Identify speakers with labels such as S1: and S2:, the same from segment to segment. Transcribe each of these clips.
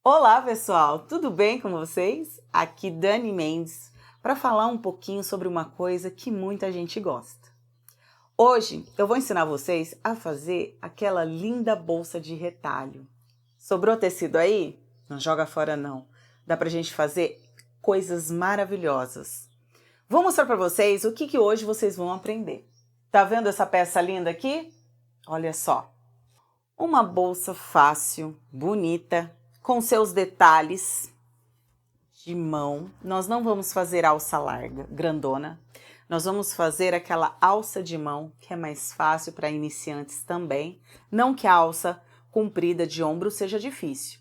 S1: Olá pessoal, tudo bem com vocês? Aqui Dani Mendes para falar um pouquinho sobre uma coisa que muita gente gosta. Hoje eu vou ensinar vocês a fazer aquela linda bolsa de retalho. Sobrou tecido aí? Não joga fora não. Dá pra gente fazer coisas maravilhosas. Vou mostrar para vocês o que hoje vocês vão aprender. Tá vendo essa peça linda aqui? Olha só. Uma bolsa fácil, bonita, com seus detalhes de mão. Nós não vamos fazer alça larga, grandona. Nós vamos fazer aquela alça de mão, que é mais fácil para iniciantes também. Não que a alça comprida de ombro seja difícil.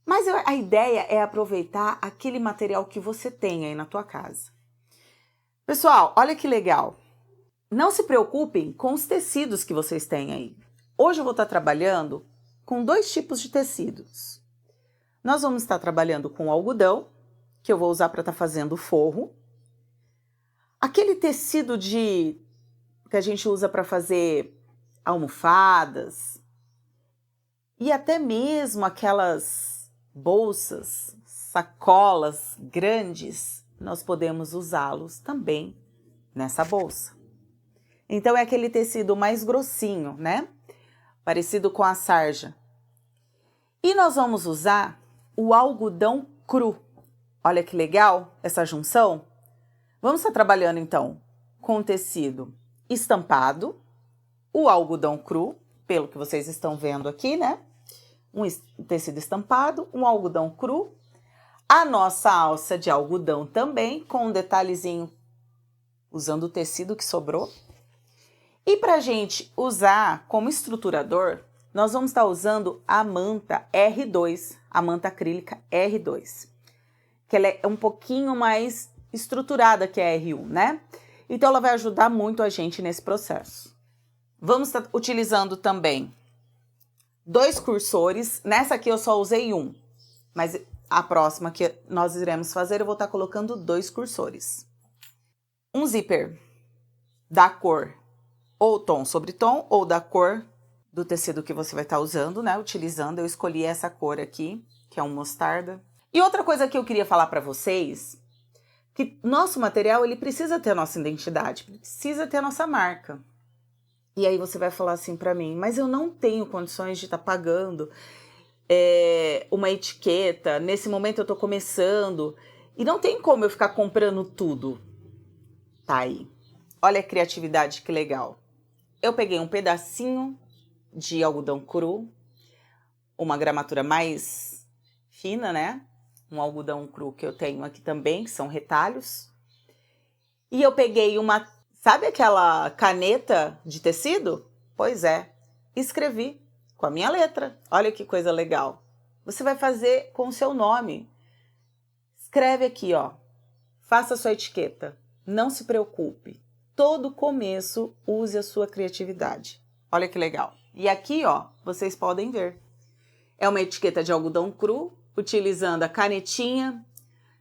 S1: Mas a ideia é aproveitar aquele material que você tem aí na tua casa. Pessoal, olha que legal. Não se preocupem com os tecidos que vocês têm aí. Hoje eu vou estar trabalhando com dois tipos de tecidos. Nós vamos estar trabalhando com algodão, que eu vou usar para estar fazendo o forro. Aquele tecido que a gente usa para fazer almofadas e até mesmo aquelas bolsas, sacolas grandes, nós podemos usá-los também nessa bolsa. Então é aquele tecido mais grossinho, né? Parecido com a sarja. E nós vamos usar o algodão cru. Olha que legal essa junção. Vamos estar trabalhando então com o tecido estampado, o algodão cru, pelo que vocês estão vendo aqui, né? Um tecido estampado, um algodão cru, a nossa alça de algodão também, com um detalhezinho usando o tecido que sobrou. E para a gente usar como estruturador, nós vamos estar usando a manta R2, a manta acrílica R2, que ela é um pouquinho mais estruturada que a R1, né? Então ela vai ajudar muito a gente nesse processo. Vamos estar utilizando também dois cursores. Nessa aqui eu só usei um, mas a próxima que nós iremos fazer eu vou estar colocando dois cursores. Um zíper da cor ou tom sobre tom, ou da cor do tecido que você vai estar usando, né? Utilizando, eu escolhi essa cor aqui, que é um mostarda. E outra coisa que eu queria falar para vocês, que nosso material, ele precisa ter a nossa identidade, precisa ter a nossa marca. E aí você vai falar assim para mim, mas eu não tenho condições de estar pagando uma etiqueta, nesse momento eu tô começando, e não tem como eu ficar comprando tudo. Tá aí. Olha a criatividade, que legal. Eu peguei um pedacinho de algodão cru, uma gramatura mais fina, né? Um algodão cru que eu tenho aqui também, que são retalhos. E eu peguei sabe aquela caneta de tecido? Pois é, escrevi com a minha letra. Olha que coisa legal. Você vai fazer com o seu nome. Escreve aqui, ó. Faça a sua etiqueta. Não se preocupe. Todo começo, use a sua criatividade. Olha que legal. E aqui, ó, vocês podem ver. É uma etiqueta de algodão cru, utilizando a canetinha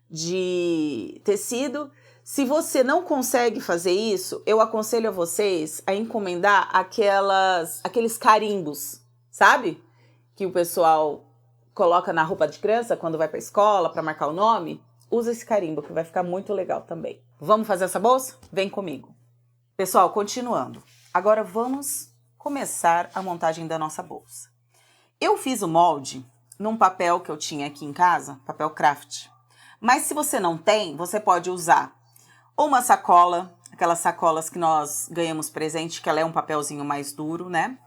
S1: de tecido. Se você não consegue fazer isso, eu aconselho a vocês a encomendar aqueles carimbos, sabe? Que o pessoal coloca na roupa de criança quando vai para a escola para marcar o nome. Usa esse carimbo que vai ficar muito legal também. Vamos fazer essa bolsa? Vem comigo. Pessoal, continuando. Agora vamos começar a montagem da nossa bolsa. Eu fiz o molde num papel que eu tinha aqui em casa, papel craft. Mas se você não tem, você pode usar uma sacola, aquelas sacolas que nós ganhamos presente, que ela é um papelzinho mais duro, né?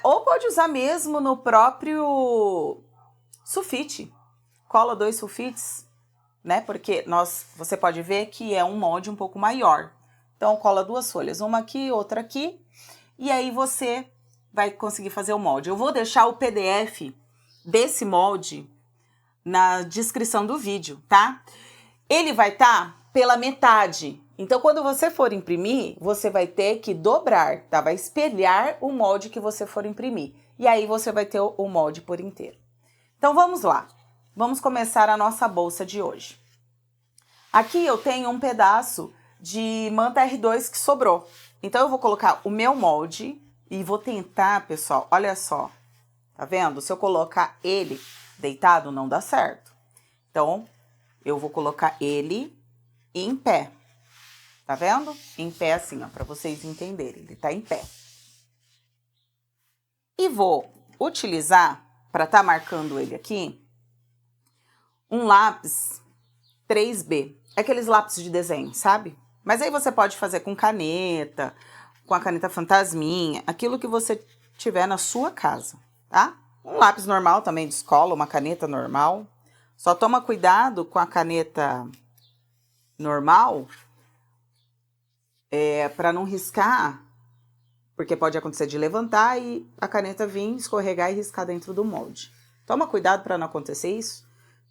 S1: Ou pode usar mesmo no próprio sulfite. Cola 2 sulfites, né? Porque você pode ver que é um molde um pouco maior. Então, cola 2 folhas, uma aqui, outra aqui, e aí você vai conseguir fazer o molde. Eu vou deixar o PDF desse molde na descrição do vídeo, tá? Ele vai estar pela metade. Então, quando você for imprimir, você vai ter que dobrar, tá? Vai espelhar o molde que você for imprimir. E aí você vai ter o molde por inteiro. Então, vamos lá. Vamos começar a nossa bolsa de hoje. Aqui eu tenho um pedaço de manta R2 que sobrou. Então, eu vou colocar o meu molde e vou tentar, pessoal, olha só. Tá vendo? Se eu colocar ele Deitado não dá certo. Então, eu vou colocar ele em pé. Tá vendo? Em pé assim, ó, pra vocês entenderem. Ele tá em pé. E vou utilizar, pra tá marcando ele aqui, um lápis 3B. Aqueles lápis de desenho, sabe? Mas aí você pode fazer com caneta, com a caneta fantasminha, aquilo que você tiver na sua casa, tá? Um lápis normal também de escola, uma caneta normal. Só toma cuidado com a caneta normal, para não riscar, porque pode acontecer de levantar e a caneta vir, escorregar e riscar dentro do molde. Toma cuidado para não acontecer isso,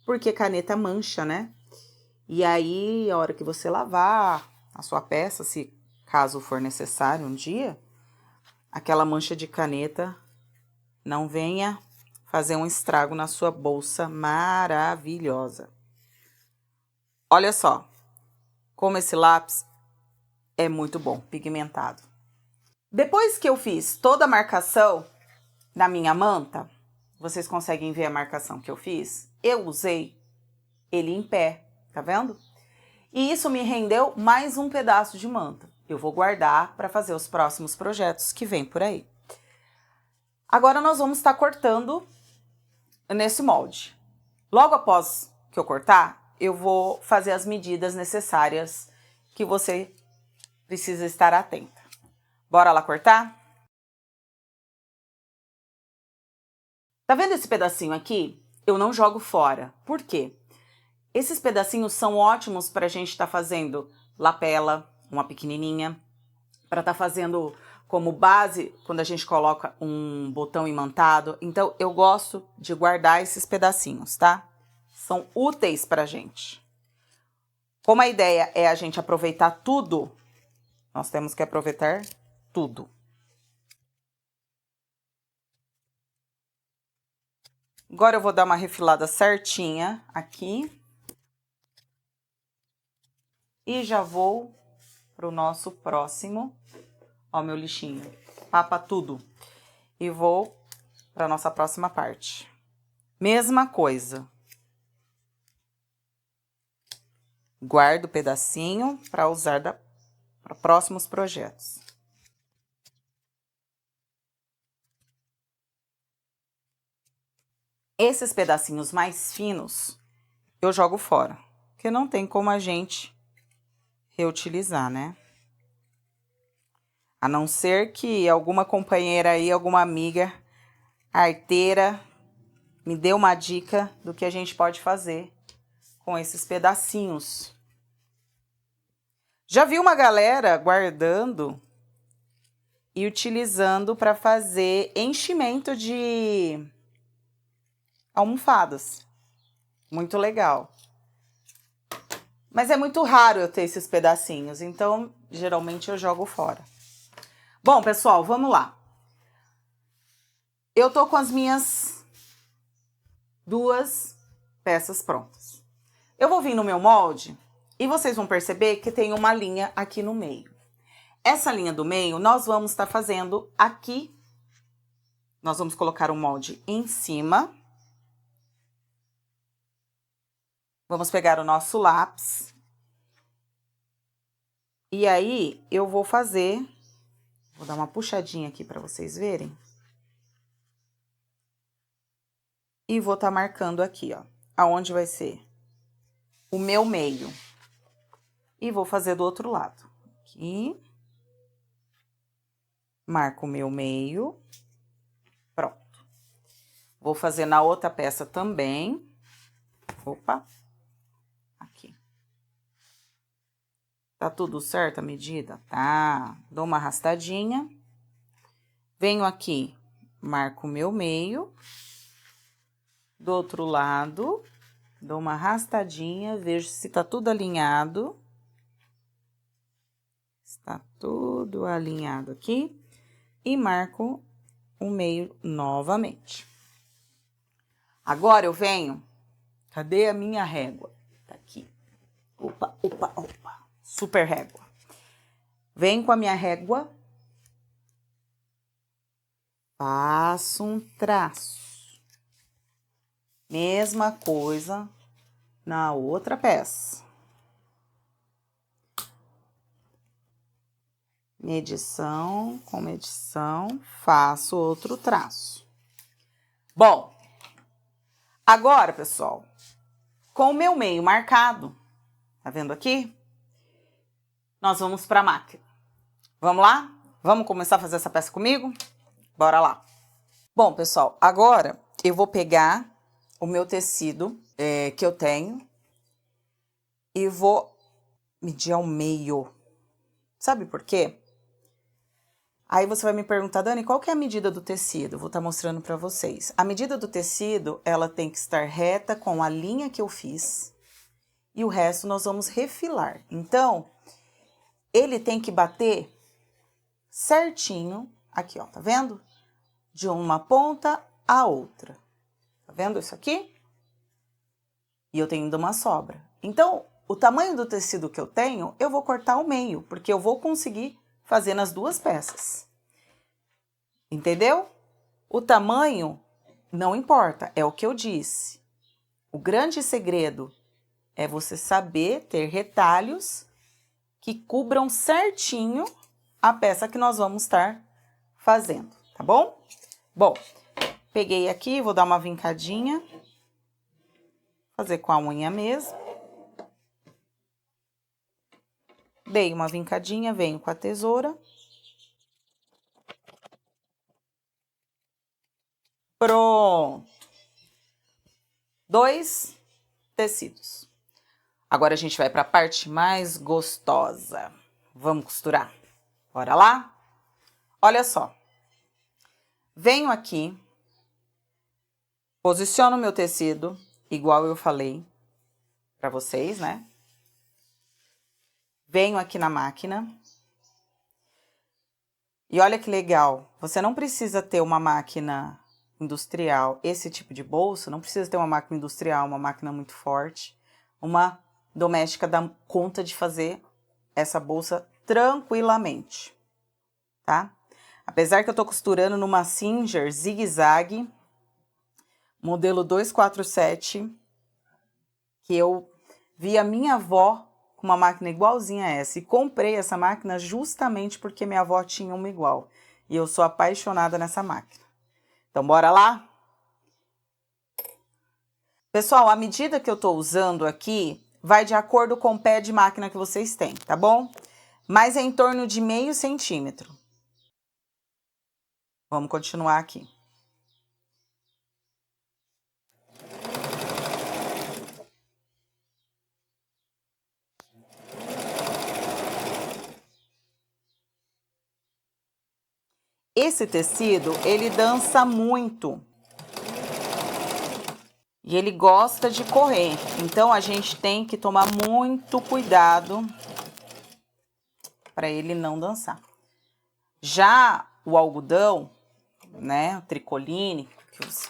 S1: porque caneta mancha, né? E aí, a hora que você lavar a sua peça, se caso for necessário um dia, aquela mancha de caneta não venha fazer um estrago na sua bolsa maravilhosa. Olha só, como esse lápis é muito bom, pigmentado. Depois que eu fiz toda a marcação na minha manta, vocês conseguem ver a marcação que eu fiz? Eu usei ele em pé, tá vendo? E isso me rendeu mais um pedaço de manta. Eu vou guardar para fazer os próximos projetos que vem por aí. Agora nós vamos estar cortando nesse molde. Logo após que eu cortar, eu vou fazer as medidas necessárias que você precisa estar atenta. Bora lá cortar? Tá vendo esse pedacinho aqui? Eu não jogo fora. Por quê? Esses pedacinhos são ótimos para a gente estar fazendo lapela, uma pequenininha, para estar fazendo como base quando a gente coloca um botão imantado. Então, eu gosto de guardar esses pedacinhos, tá? São úteis pra gente. Como a ideia é a gente aproveitar tudo, nós temos que aproveitar tudo. Agora eu vou dar uma refilada certinha aqui. E já vou pro nosso próximo. Ó, meu lixinho. Papa tudo. E vou pra nossa próxima parte. Mesma coisa. Guardo o pedacinho para usar para próximos projetos. Esses pedacinhos mais finos, eu jogo fora. Porque não tem como a gente reutilizar, né? A não ser que alguma companheira aí, alguma amiga arteira me dê uma dica do que a gente pode fazer com esses pedacinhos. Já vi uma galera guardando e utilizando para fazer enchimento de almofadas. Muito legal. Mas é muito raro eu ter esses pedacinhos, então geralmente eu jogo fora. Bom, pessoal, vamos lá. Eu tô com as minhas 2 peças prontas. Eu vou vir no meu molde e vocês vão perceber que tem uma linha aqui no meio. Essa linha do meio nós vamos estar fazendo aqui. Nós vamos colocar o molde em cima. Vamos pegar o nosso lápis. E aí, eu vou fazer... Vou dar uma puxadinha aqui para vocês verem. E vou estar marcando aqui, ó. Aonde vai ser o meu meio. E vou fazer do outro lado. Aqui. Marco o meu meio. Pronto. Vou fazer na outra peça também. Opa. Aqui. Tá tudo certo a medida? Tá. Dou uma arrastadinha. Venho aqui, marco o meu meio. Do outro lado, dou uma arrastadinha, vejo se tá tudo alinhado. Está tudo alinhado aqui. E marco o meio novamente. Agora eu venho... Cadê a minha régua? Tá aqui. Opa, opa, opa. Super régua. Venho com a minha régua. Faço um traço. Mesma coisa na outra peça. Medição com medição, faço outro traço. Bom, agora, pessoal, com o meu meio marcado, tá vendo aqui? Nós vamos para a máquina. Vamos lá? Vamos começar a fazer essa peça comigo? Bora lá! Bom, pessoal, agora eu vou pegar o meu tecido que eu tenho e vou medir ao meio. Sabe por quê? Aí você vai me perguntar, Dani, qual que é a medida do tecido? Eu vou estar mostrando para vocês. A medida do tecido, ela tem que estar reta com a linha que eu fiz e o resto nós vamos refilar. Então, ele tem que bater certinho, aqui ó, tá vendo? De uma ponta a outra. Tá vendo isso aqui? E eu tenho ainda uma sobra. Então, o tamanho do tecido que eu tenho, eu vou cortar ao meio, porque eu vou conseguir fazer nas duas peças. Entendeu? O tamanho não importa, é o que eu disse. O grande segredo é você saber ter retalhos que cubram certinho a peça que nós vamos estar fazendo, tá bom? Bom, peguei aqui, vou dar uma vincadinha, fazer com a unha mesmo. Dei uma vincadinha, venho com a tesoura. Pronto. 2 tecidos. Agora a gente vai para a parte mais gostosa. Vamos costurar. Bora lá? Olha só. Venho aqui, posiciono o meu tecido, igual eu falei para vocês, né? Venho aqui na máquina. E olha que legal, você não precisa ter uma máquina industrial, esse tipo de bolso, não precisa ter uma máquina industrial, uma máquina muito forte. Uma doméstica dá conta de fazer essa bolsa tranquilamente, tá? Apesar que eu tô costurando numa Singer zigue-zague, modelo 247, que eu vi a minha avó com uma máquina igualzinha a essa. E comprei essa máquina justamente porque minha avó tinha uma igual. E eu sou apaixonada nessa máquina. Então, bora lá? Pessoal, a medida que eu tô usando aqui vai de acordo com o pé de máquina que vocês têm, tá bom? Mas é em torno de meio centímetro. Vamos continuar aqui. Esse tecido, ele dança muito. E ele gosta de correr. Então, a gente tem que tomar muito cuidado para ele não dançar. Já o algodão, né, o tricoline,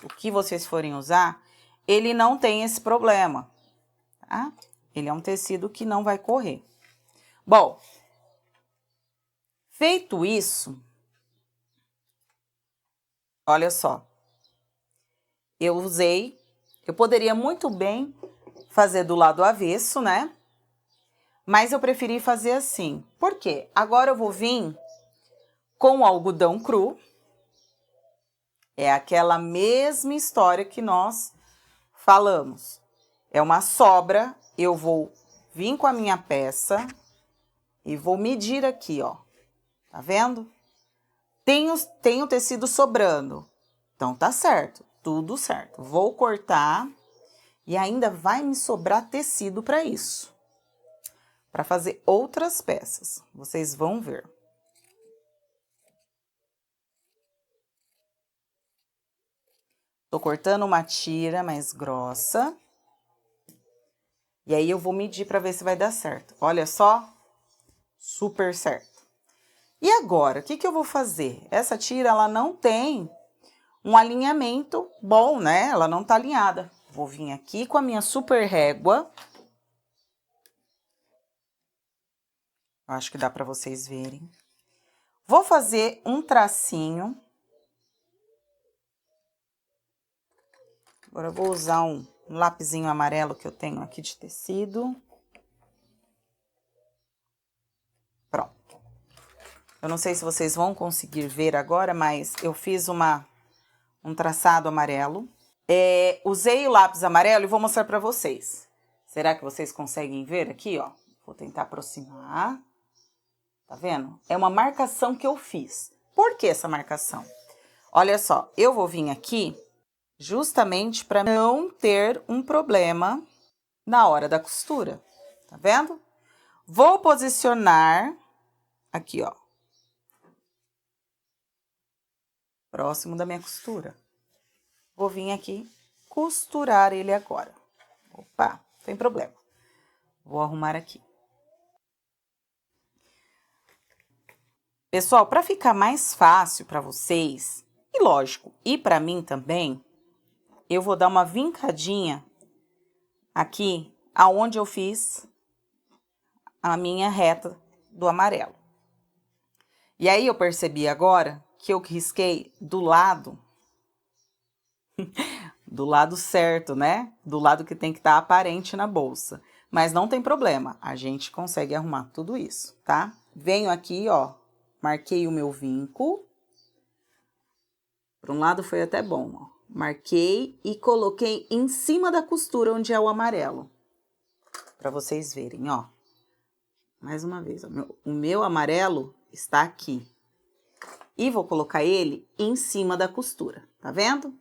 S1: o que vocês forem usar, ele não tem esse problema, tá? Ele é um tecido que não vai correr. Bom, feito isso, olha só, eu poderia muito bem fazer do lado avesso, né? Mas eu preferi fazer assim. Por quê? Agora eu vou vir com o algodão cru. É aquela mesma história que nós falamos. É uma sobra, eu vou vir com a minha peça e vou medir aqui, ó. Tá vendo? Tenho tecido sobrando. Então, tá certo, tudo certo. Vou cortar e ainda vai me sobrar tecido para isso. Para fazer outras peças. Vocês vão ver. Tô cortando uma tira mais grossa. E aí, eu vou medir para ver se vai dar certo. Olha só, super certo. E agora, o que que eu vou fazer? Essa tira, ela não tem um alinhamento bom, né? Ela não tá alinhada. Vou vir aqui com a minha super régua. Acho que dá para vocês verem. Vou fazer um tracinho. Agora eu vou usar um lapisinho amarelo que eu tenho aqui de tecido. Pronto. Eu não sei se vocês vão conseguir ver agora, mas eu fiz um traçado amarelo. Usei o lápis amarelo e vou mostrar pra vocês. Será que vocês conseguem ver aqui, ó? Vou tentar aproximar. Tá vendo? É uma marcação que eu fiz. Por que essa marcação? Olha só, eu vou vir aqui justamente para não ter um problema na hora da costura. Tá vendo? Vou posicionar aqui, ó. Próximo da minha costura. Vou vir aqui costurar ele agora. Opa, sem problema. Vou arrumar aqui. Pessoal, para ficar mais fácil para vocês, e lógico, e para mim também, eu vou dar uma vincadinha aqui aonde eu fiz a minha reta do amarelo. E aí eu percebi agora que eu risquei do lado do lado certo, né? Do lado que tem que estar aparente na bolsa. Mas não tem problema, a gente consegue arrumar tudo isso, tá? Venho aqui, ó, marquei o meu vinco. Por um lado foi até bom, ó. Marquei e coloquei em cima da costura onde é o amarelo. Pra vocês verem, ó. Mais uma vez, ó, o meu amarelo está aqui. E vou colocar ele em cima da costura, tá vendo? O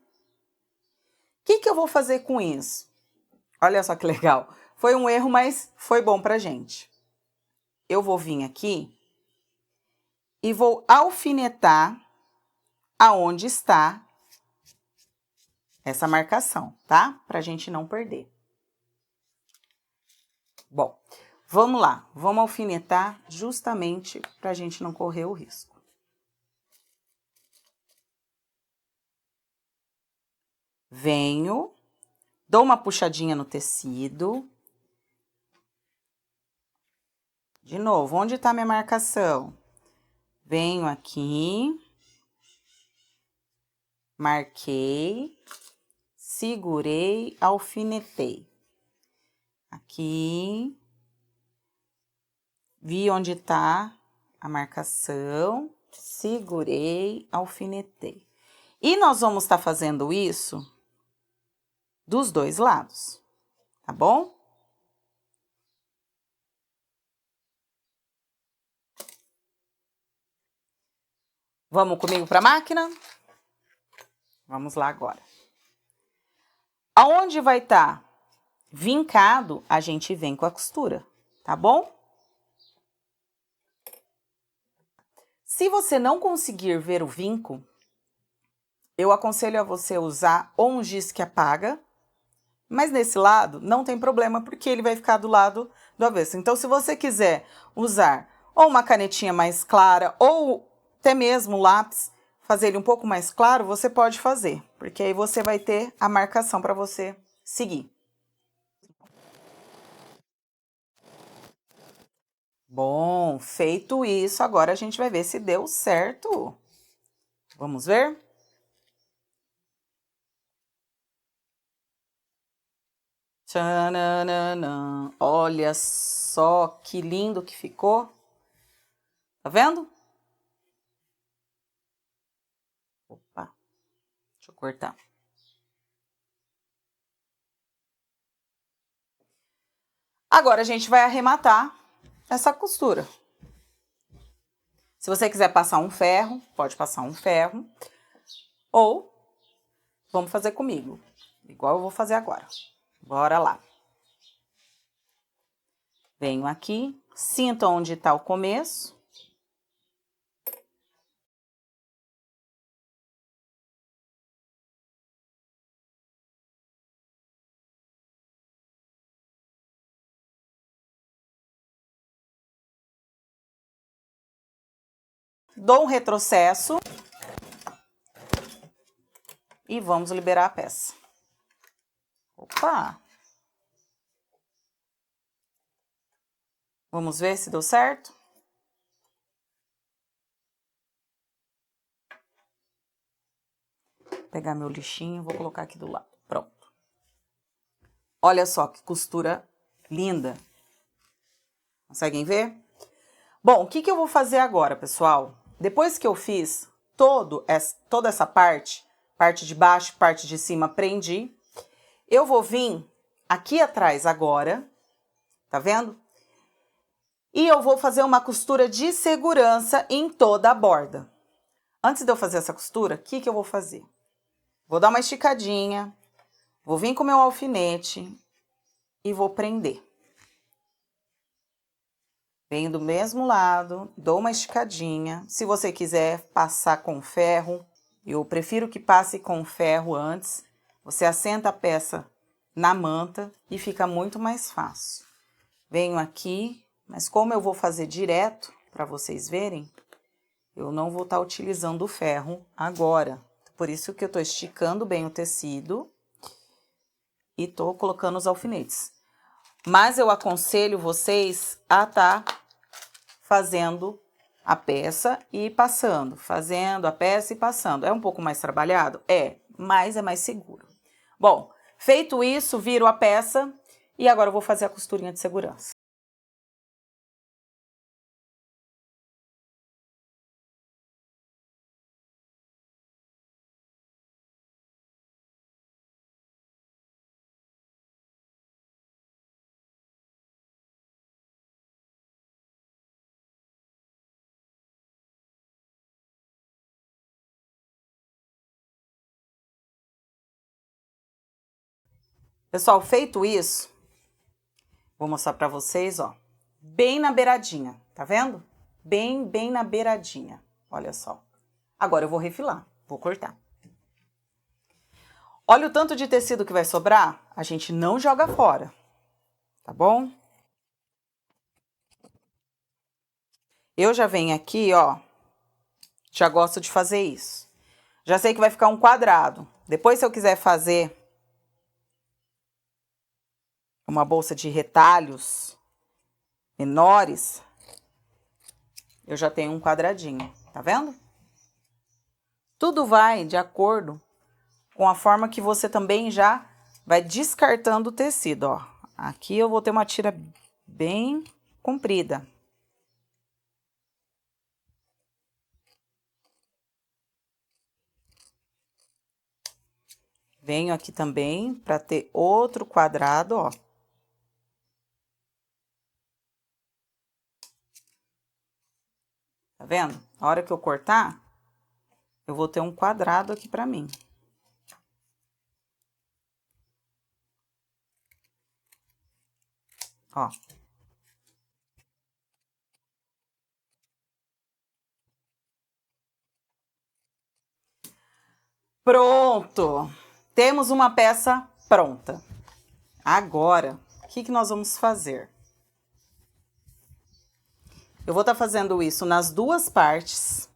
S1: que eu vou fazer com isso? Olha só que legal. Foi um erro, mas foi bom pra gente. Eu vou vir aqui e vou alfinetar aonde está essa marcação, tá? Pra gente não perder. Bom, vamos lá. Vamos alfinetar justamente pra gente não correr o risco. Venho, dou uma puxadinha no tecido. De novo, onde tá minha marcação? Venho aqui, marquei, segurei, alfinetei. Aqui, vi onde tá a marcação, segurei, alfinetei. E nós vamos estar fazendo isso dos dois lados, tá bom? Vamos comigo para a máquina? Vamos lá agora. Aonde vai estar vincado, a gente vem com a costura, tá bom? Se você não conseguir ver o vinco, eu aconselho a você usar ou um giz que apaga, mas nesse lado não tem problema, porque ele vai ficar do lado do avesso. Então, se você quiser usar ou uma canetinha mais clara, ou até mesmo lápis, fazer ele um pouco mais claro, você pode fazer, porque aí você vai ter a marcação para você seguir. Bom, feito isso, agora a gente vai ver se deu certo. Vamos ver? Tchananã. Olha só que lindo que ficou. Tá vendo? Opa, deixa eu cortar. Agora a gente vai arrematar essa costura. Se você quiser passar um ferro, pode passar um ferro. Ou, vamos fazer comigo, igual eu vou fazer agora. Bora lá. Venho aqui, sinto onde tá o começo. Dou um retrocesso. E vamos liberar a peça. Opa! Vamos ver se deu certo? Vou pegar meu lixinho, vou colocar aqui do lado. Pronto. Olha só que costura linda. Conseguem ver? Bom, o que eu vou fazer agora, pessoal? Depois que eu fiz toda essa parte de baixo, parte de cima, prendi, eu vou vir aqui atrás agora, tá vendo? E eu vou fazer uma costura de segurança em toda a borda. Antes de eu fazer essa costura, o que eu vou fazer? Vou dar uma esticadinha, vou vir com o meu alfinete e vou prender. Venho do mesmo lado, dou uma esticadinha. Se você quiser passar com ferro, eu prefiro que passe com ferro antes. Você assenta a peça na manta e fica muito mais fácil. Venho aqui, mas como eu vou fazer direto, para vocês verem, eu não vou estar utilizando o ferro agora. Por isso que eu tô esticando bem o tecido e tô colocando os alfinetes. Mas eu aconselho vocês a estar fazendo a peça e passando, fazendo a peça e passando. É um pouco mais trabalhado? É, mas é mais seguro. Bom, feito isso, viro a peça e agora eu vou fazer a costurinha de segurança. Pessoal, feito isso, vou mostrar pra vocês, ó, bem na beiradinha, tá vendo? Bem na beiradinha, olha só. Agora eu vou refilar, vou cortar. Olha o tanto de tecido que vai sobrar, a gente não joga fora, tá bom? Eu já venho aqui, ó, já gosto de fazer isso. Já sei que vai ficar um quadrado. Depois, se eu quiser fazer uma bolsa de retalhos menores, eu já tenho um quadradinho, tá vendo? Tudo vai de acordo com a forma que você também já vai descartando o tecido, ó. Aqui eu vou ter uma tira bem comprida. Venho aqui também para ter outro quadrado, ó. Tá vendo? A hora que eu cortar, eu vou ter um quadrado aqui para mim. Ó. Pronto! Temos uma peça pronta. Agora, o que nós vamos fazer? Eu vou estar fazendo isso nas duas partes,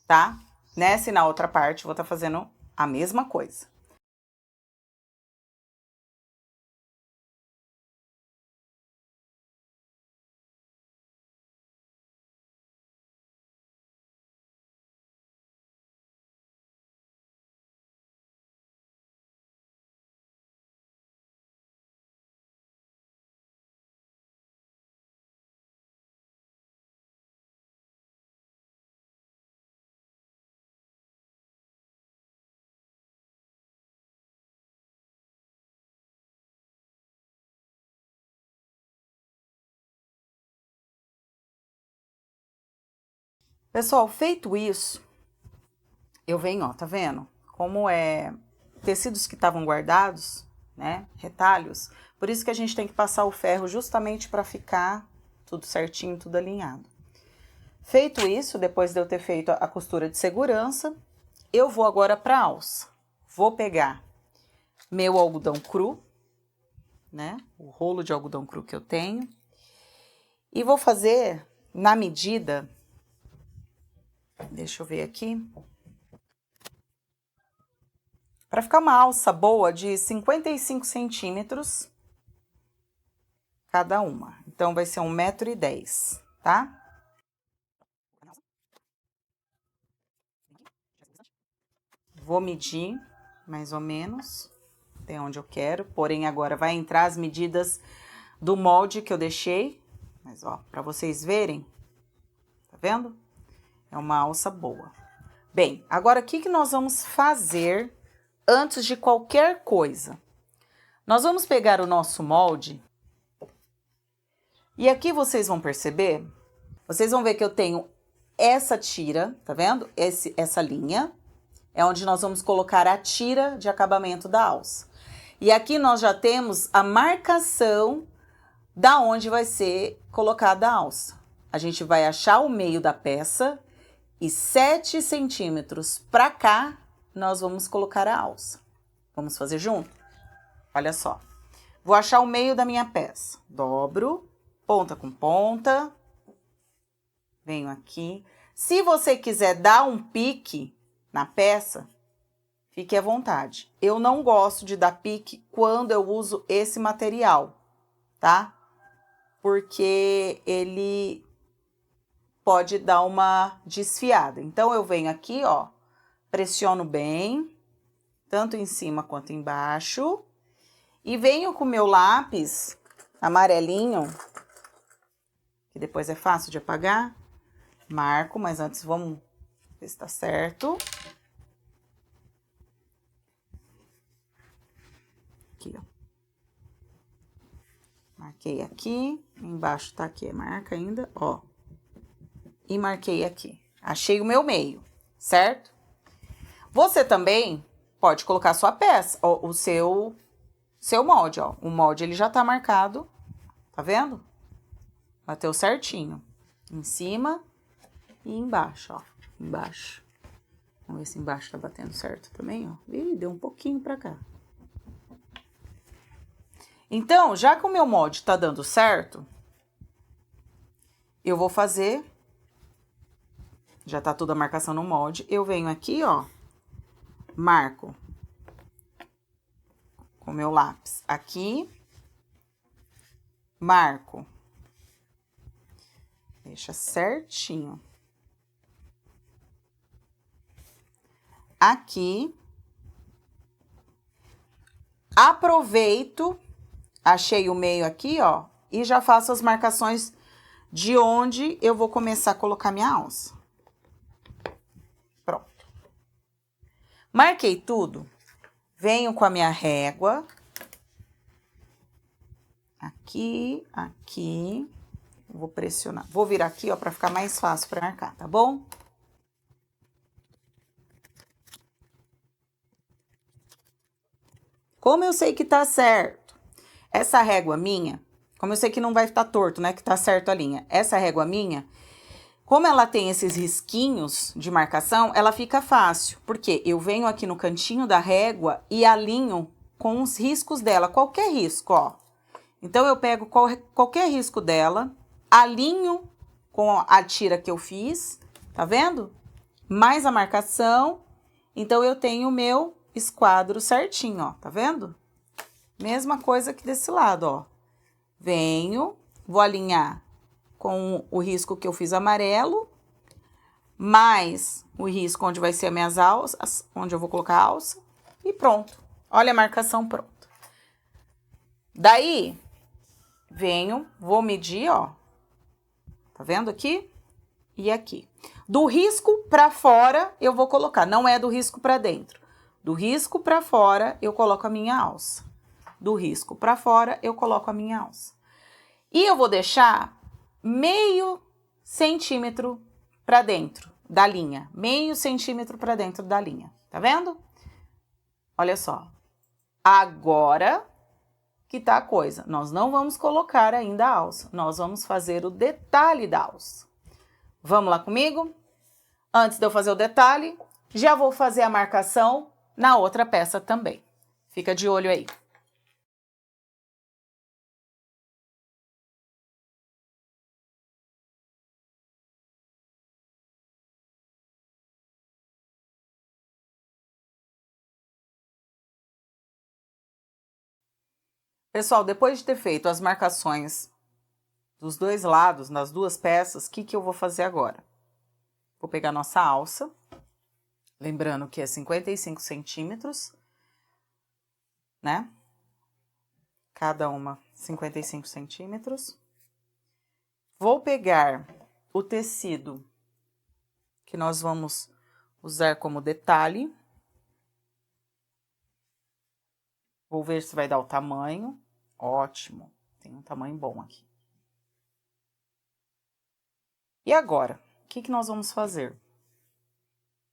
S1: tá? Nessa e na outra parte, vou estar fazendo a mesma coisa. Pessoal, feito isso, eu venho, ó, tá vendo? Como é tecidos que estavam guardados, né? Retalhos. Por isso que a gente tem que passar o ferro justamente para ficar tudo certinho, tudo alinhado. Feito isso, depois de eu ter feito a costura de segurança, eu vou agora para a alça. Vou pegar meu algodão cru, né? O rolo de algodão cru que eu tenho. E vou fazer na medida, deixa eu ver aqui, para ficar uma alça boa de 55 centímetros cada uma. Então, vai ser 1,10 m, tá? Vou medir, mais ou menos, até onde eu quero, porém agora vai entrar as medidas do molde que eu deixei, mas ó, para vocês verem, tá vendo? É uma alça boa. Bem, agora o que nós vamos fazer antes de qualquer coisa? Nós vamos pegar o nosso molde e aqui vocês vão perceber, vocês vão ver que eu tenho essa tira, tá vendo? Essa linha é onde nós vamos colocar a tira de acabamento da alça. E aqui nós já temos a marcação da onde vai ser colocada a alça. A gente vai achar o meio da peça e 7 centímetros para cá nós vamos colocar a alça. Vamos fazer junto? Olha só. Vou achar o meio da minha peça. Dobro, ponta com ponta. Venho aqui. Se você quiser dar um pique na peça, fique à vontade. Eu não gosto de dar pique quando eu uso esse material, tá? Porque ele pode dar uma desfiada. Então, eu venho aqui, ó, pressiono bem, tanto em cima quanto embaixo, e venho com o meu lápis amarelinho, que depois é fácil de apagar, marco, mas antes vamos ver se tá certo. Aqui, ó. Marquei aqui, embaixo tá aqui, marca ainda, ó. E marquei aqui. Achei o meu meio, certo? Você também pode colocar sua peça, ó, o seu molde, ó. O molde, ele já tá marcado, tá vendo? Bateu certinho. Em cima e embaixo, ó. Embaixo. Vamos ver se embaixo tá batendo certo também, ó. Ih, deu um pouquinho pra cá. Então, já que o meu molde tá dando certo, eu vou fazer... Já tá toda a marcação no molde. Eu venho aqui, ó, marco com o meu lápis aqui, marco, deixa certinho. Aqui, aproveito, achei o meio aqui, ó, e já faço as marcações de onde eu vou começar a colocar minha alça. Pronto. Marquei tudo, venho com a minha régua, aqui, aqui, vou pressionar, vou virar aqui, ó, pra ficar mais fácil pra marcar, tá bom? Como eu sei que tá certo? Essa régua minha, como eu sei que não vai estar torto, né, que tá certo a linha, essa régua minha, como ela tem esses risquinhos de marcação, ela fica fácil, porque eu venho aqui no cantinho da régua e alinho com os riscos dela, qualquer risco, ó. Então, eu pego qualquer risco dela, alinho com a tira que eu fiz, tá vendo? Mais a marcação, então, eu tenho o meu esquadro certinho, ó, tá vendo? Mesma coisa que desse lado, ó. Venho, vou alinhar com o risco que eu fiz amarelo, mais o risco onde vai ser as minhas alças, onde eu vou colocar a alça, e pronto. Olha a marcação pronta. Daí, venho, vou medir, ó, tá vendo aqui? E aqui. Do risco pra fora, eu vou colocar, não é do risco pra dentro. Do risco pra fora, eu coloco a minha alça. Do risco pra fora, eu coloco a minha alça. E eu vou deixar meio centímetro pra dentro da linha. Meio centímetro pra dentro da linha. Tá vendo? Olha só. Agora que tá a coisa. Nós não vamos colocar ainda a alça. Nós vamos fazer o detalhe da alça. Vamos lá comigo? Antes de eu fazer o detalhe, já vou fazer a marcação na outra peça também. Fica de olho aí. Pessoal, depois de ter feito as marcações dos dois lados, nas duas peças, o que eu vou fazer agora? Vou pegar nossa alça, lembrando que é 55 centímetros, né? Cada uma 55 centímetros. Vou pegar o tecido que nós vamos usar como detalhe. Vou ver se vai dar o tamanho. Ótimo, tem um tamanho bom aqui. E agora, o que nós vamos fazer?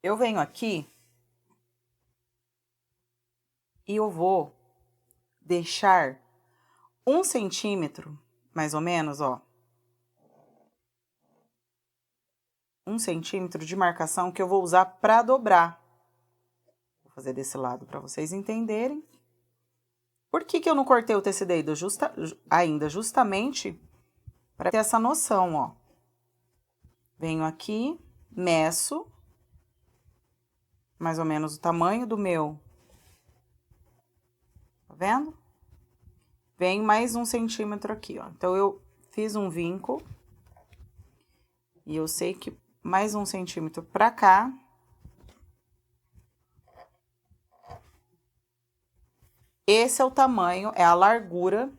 S1: Eu venho aqui e eu vou deixar 1 centímetro, mais ou menos, ó. 1 centímetro de marcação que eu vou usar para dobrar. Vou fazer desse lado para vocês entenderem. Por que eu não cortei o tecido ainda? Justamente para ter essa noção, ó. Venho aqui, meço mais ou menos o tamanho do meu. Tá vendo? Venho mais 1 centímetro aqui, ó. Então, eu fiz um vinco. E eu sei que mais 1 centímetro pra cá. Esse é o tamanho, é a largura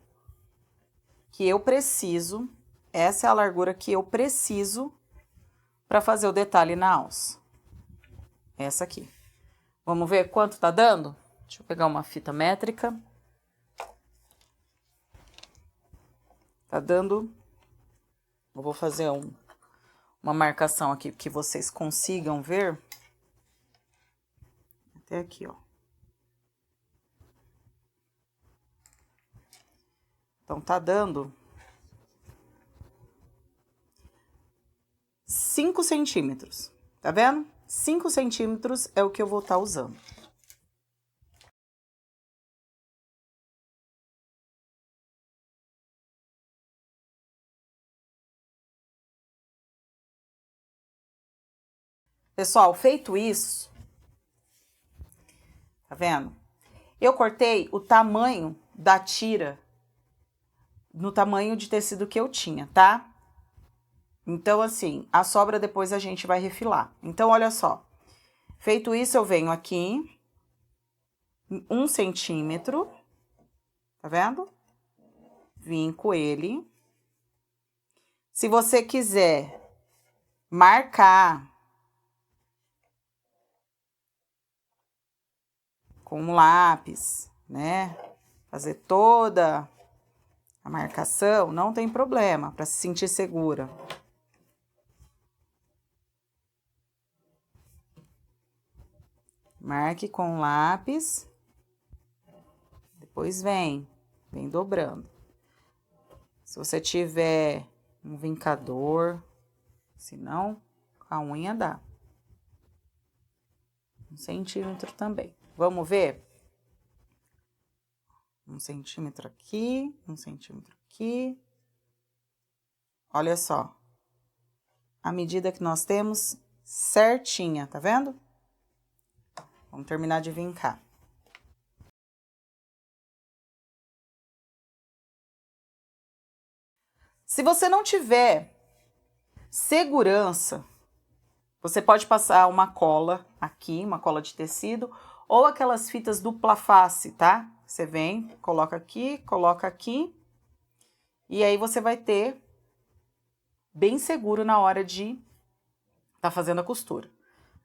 S1: que eu preciso. Essa é a largura que eu preciso para fazer o detalhe na alça. Essa aqui. Vamos ver quanto tá dando? Deixa eu pegar uma fita métrica. Tá dando... Eu vou fazer uma marcação aqui que vocês consigam ver. Até aqui, ó. Então, tá dando 5 centímetros, tá vendo? 5 centímetros é o que eu vou estar usando. Pessoal, feito isso, tá vendo? Eu cortei o tamanho da tira no tamanho de tecido que eu tinha, tá? Então, assim, a sobra depois a gente vai refilar. Então, olha só. Feito isso, eu venho aqui, 1 centímetro, tá vendo? Vinco ele. Se você quiser marcar com um lápis, né? Fazer toda a marcação, não tem problema, para se sentir segura. Marque com lápis, depois vem dobrando. Se você tiver um vincador, se não, com a unha dá. 1 centímetro também. Vamos ver? 1 centímetro aqui, 1 centímetro aqui. Olha só. A medida que nós temos certinha, tá vendo? Vamos terminar de vincar. Se você não tiver segurança, você pode passar uma cola aqui, uma cola de tecido, ou aquelas fitas dupla face, tá? Você vem, coloca aqui, e aí você vai ter bem seguro na hora de tá fazendo a costura.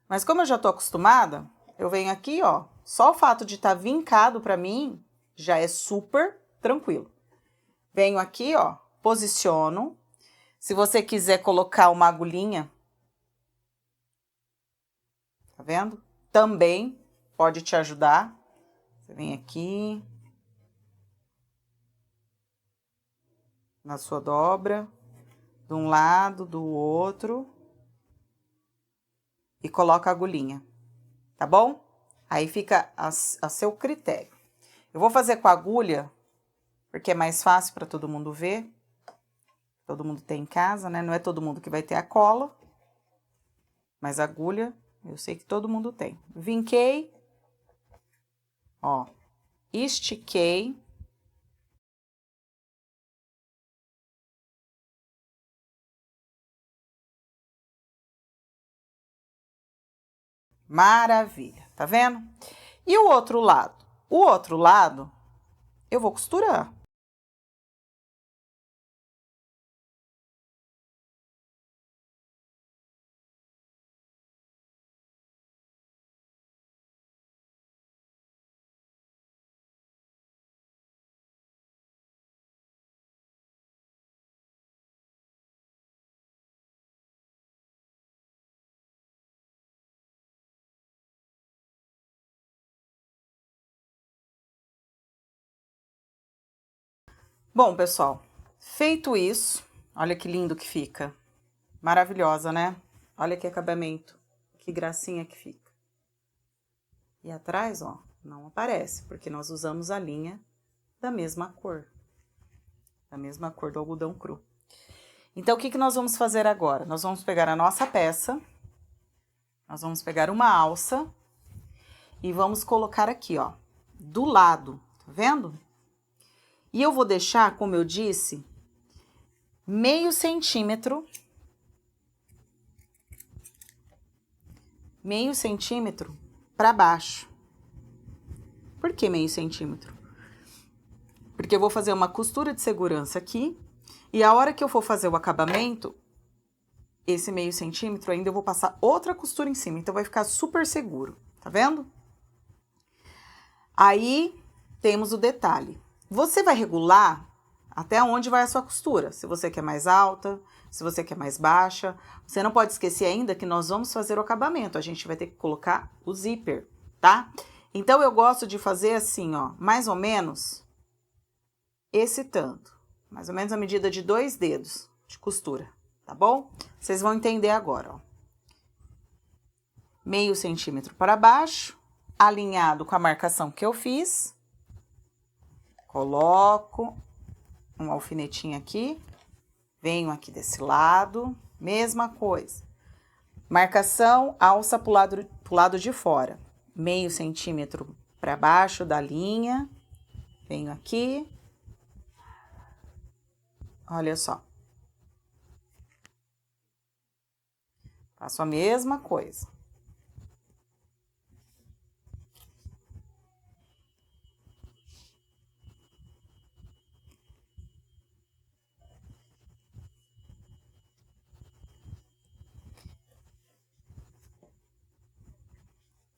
S1: Mas como eu já tô acostumada, eu venho aqui, ó, só o fato de estar vincado pra mim já é super tranquilo. Venho aqui, ó, posiciono. Se você quiser colocar uma agulhinha, tá vendo? Também pode te ajudar. Você vem aqui na sua dobra, de um lado, do outro, e coloca a agulhinha, tá bom? Aí fica a seu critério. Eu vou fazer com a agulha, porque é mais fácil para todo mundo ver. Todo mundo tem em casa, né? Não é todo mundo que vai ter a cola, mas a agulha, eu sei que todo mundo tem. Vinquei, ó, estiquei. Maravilha, tá vendo? E o outro lado? O outro lado, eu vou costurar. Bom, pessoal, feito isso, olha que lindo que fica. Maravilhosa, né? Olha que acabamento, que gracinha que fica. E atrás, ó, não aparece, porque nós usamos a linha da mesma cor do algodão cru. Então, o que nós vamos fazer agora? Nós vamos pegar a nossa peça, nós vamos pegar uma alça e vamos colocar aqui, ó, do lado, tá vendo? E eu vou deixar, como eu disse, meio centímetro para baixo. Por que meio centímetro? Porque eu vou fazer uma costura de segurança aqui, e a hora que eu for fazer o acabamento, esse meio centímetro ainda eu vou passar outra costura em cima, então vai ficar super seguro, tá vendo? Aí, temos o detalhe. Você vai regular até onde vai a sua costura, se você quer mais alta, se você quer mais baixa. Você não pode esquecer ainda que nós vamos fazer o acabamento, a gente vai ter que colocar o zíper, tá? Então, eu gosto de fazer assim, ó, mais ou menos esse tanto. Mais ou menos a medida de 2 dedos de costura, tá bom? Vocês vão entender agora, ó. Meio centímetro para baixo, alinhado com a marcação que eu fiz. Coloco um alfinetinho aqui, venho aqui desse lado, mesma coisa. Marcação, alça pro lado de fora. Meio centímetro para baixo da linha, venho aqui. Olha só. Faço a mesma coisa.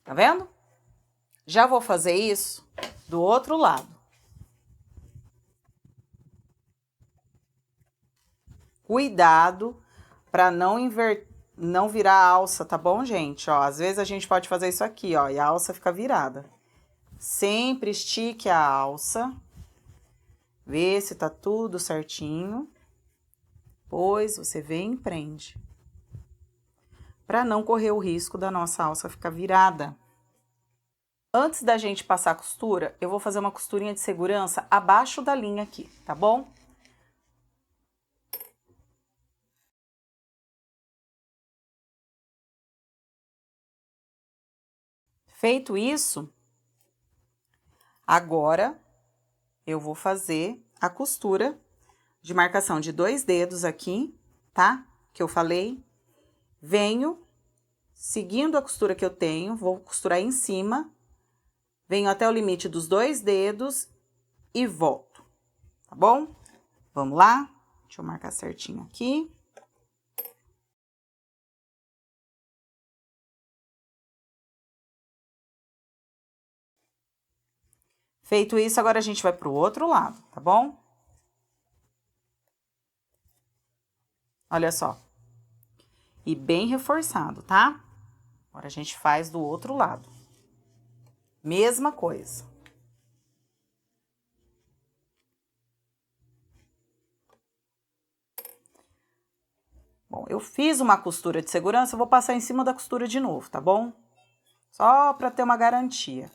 S1: Tá vendo? Já vou fazer isso do outro lado. Cuidado para não virar a alça, tá bom, gente? Ó, às vezes a gente pode fazer isso aqui, ó, e a alça fica virada. Sempre estique a alça, vê se tá tudo certinho. Depois você vem e prende. Para não correr o risco da nossa alça ficar virada. Antes da gente passar a costura, eu vou fazer uma costurinha de segurança abaixo da linha aqui, tá bom? Feito isso, agora eu vou fazer a costura de marcação de 2 dedos aqui, tá? Que eu falei. Venho, seguindo a costura que eu tenho, vou costurar em cima, venho até o limite dos 2 dedos e volto, tá bom? Vamos lá? Deixa eu marcar certinho aqui. Feito isso, agora a gente vai pro outro lado, tá bom? Olha só. E bem reforçado, tá? Agora a gente faz do outro lado. Mesma coisa. Bom, eu fiz uma costura de segurança, eu vou passar em cima da costura de novo, tá bom? Só para ter uma garantia.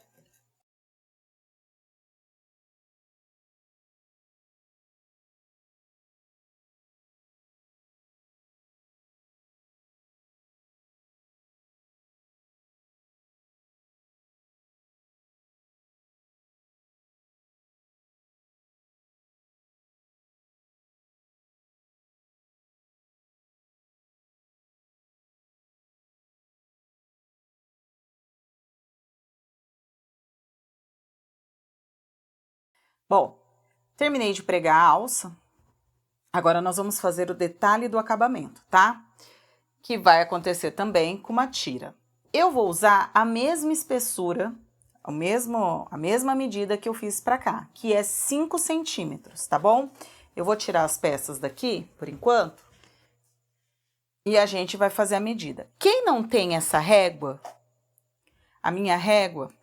S1: Bom, terminei de pregar a alça. Agora nós vamos fazer o detalhe do acabamento, tá? Que vai acontecer também com uma tira. Eu vou usar a mesma espessura, a mesma medida que eu fiz pra cá, que é 5 centímetros, tá bom? Eu vou tirar as peças daqui, por enquanto, e a gente vai fazer a medida. Quem não tem essa régua, a minha régua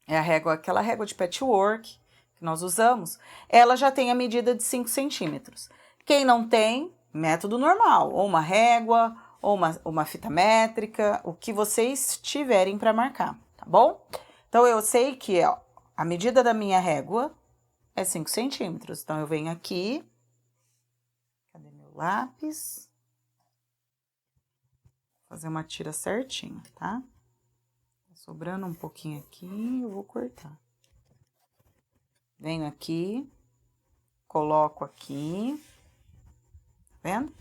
S1: é aquela régua de patchwork que nós usamos, ela já tem a medida de 5 centímetros. Quem não tem, método normal, ou uma régua, ou uma fita métrica, o que vocês tiverem para marcar, tá bom? Então, eu sei que ó, a medida da minha régua é 5 centímetros. Então, eu venho aqui, cadê meu lápis? Fazer uma tira certinha, tá? Sobrando um pouquinho aqui, eu vou cortar. Venho aqui, coloco aqui, tá vendo?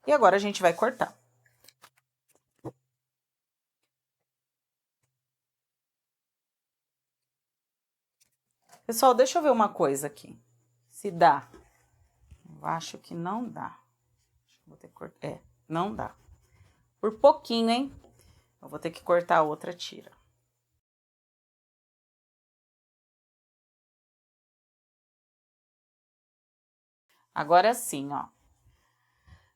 S1: E agora a gente vai cortar. Pessoal, deixa eu ver uma coisa aqui. Se dá. Eu acho que não dá. Vou ter que cortar. É, não dá. Por pouquinho, hein? Eu vou ter que cortar a outra tira. Agora sim, ó.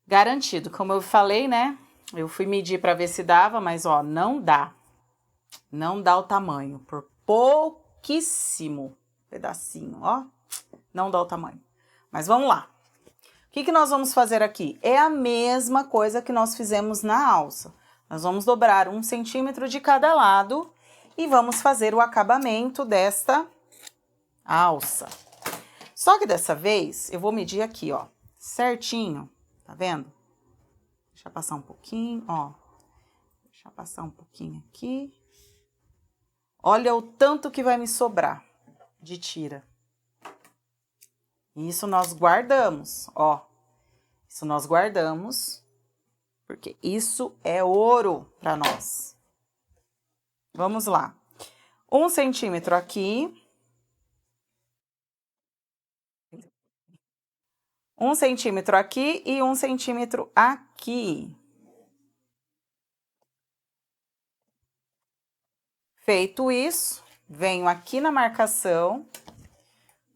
S1: Garantido, como eu falei, né? Eu fui medir para ver se dava, mas ó, não dá. Não dá o tamanho, por pouquíssimo pedacinho, ó. Não dá o tamanho. Mas vamos lá. O que nós vamos fazer aqui? É a mesma coisa que nós fizemos na alça. Nós vamos dobrar 1 centímetro de cada lado e vamos fazer o acabamento desta alça. Só que dessa vez, eu vou medir aqui, ó, certinho, tá vendo? Deixa eu passar um pouquinho, ó. Deixa eu passar um pouquinho aqui. Olha o tanto que vai me sobrar de tira. Isso nós guardamos, ó. Isso nós guardamos, porque isso é ouro para nós. Vamos lá. 1 centímetro aqui. 1 centímetro aqui e 1 centímetro aqui. Feito isso, venho aqui na marcação.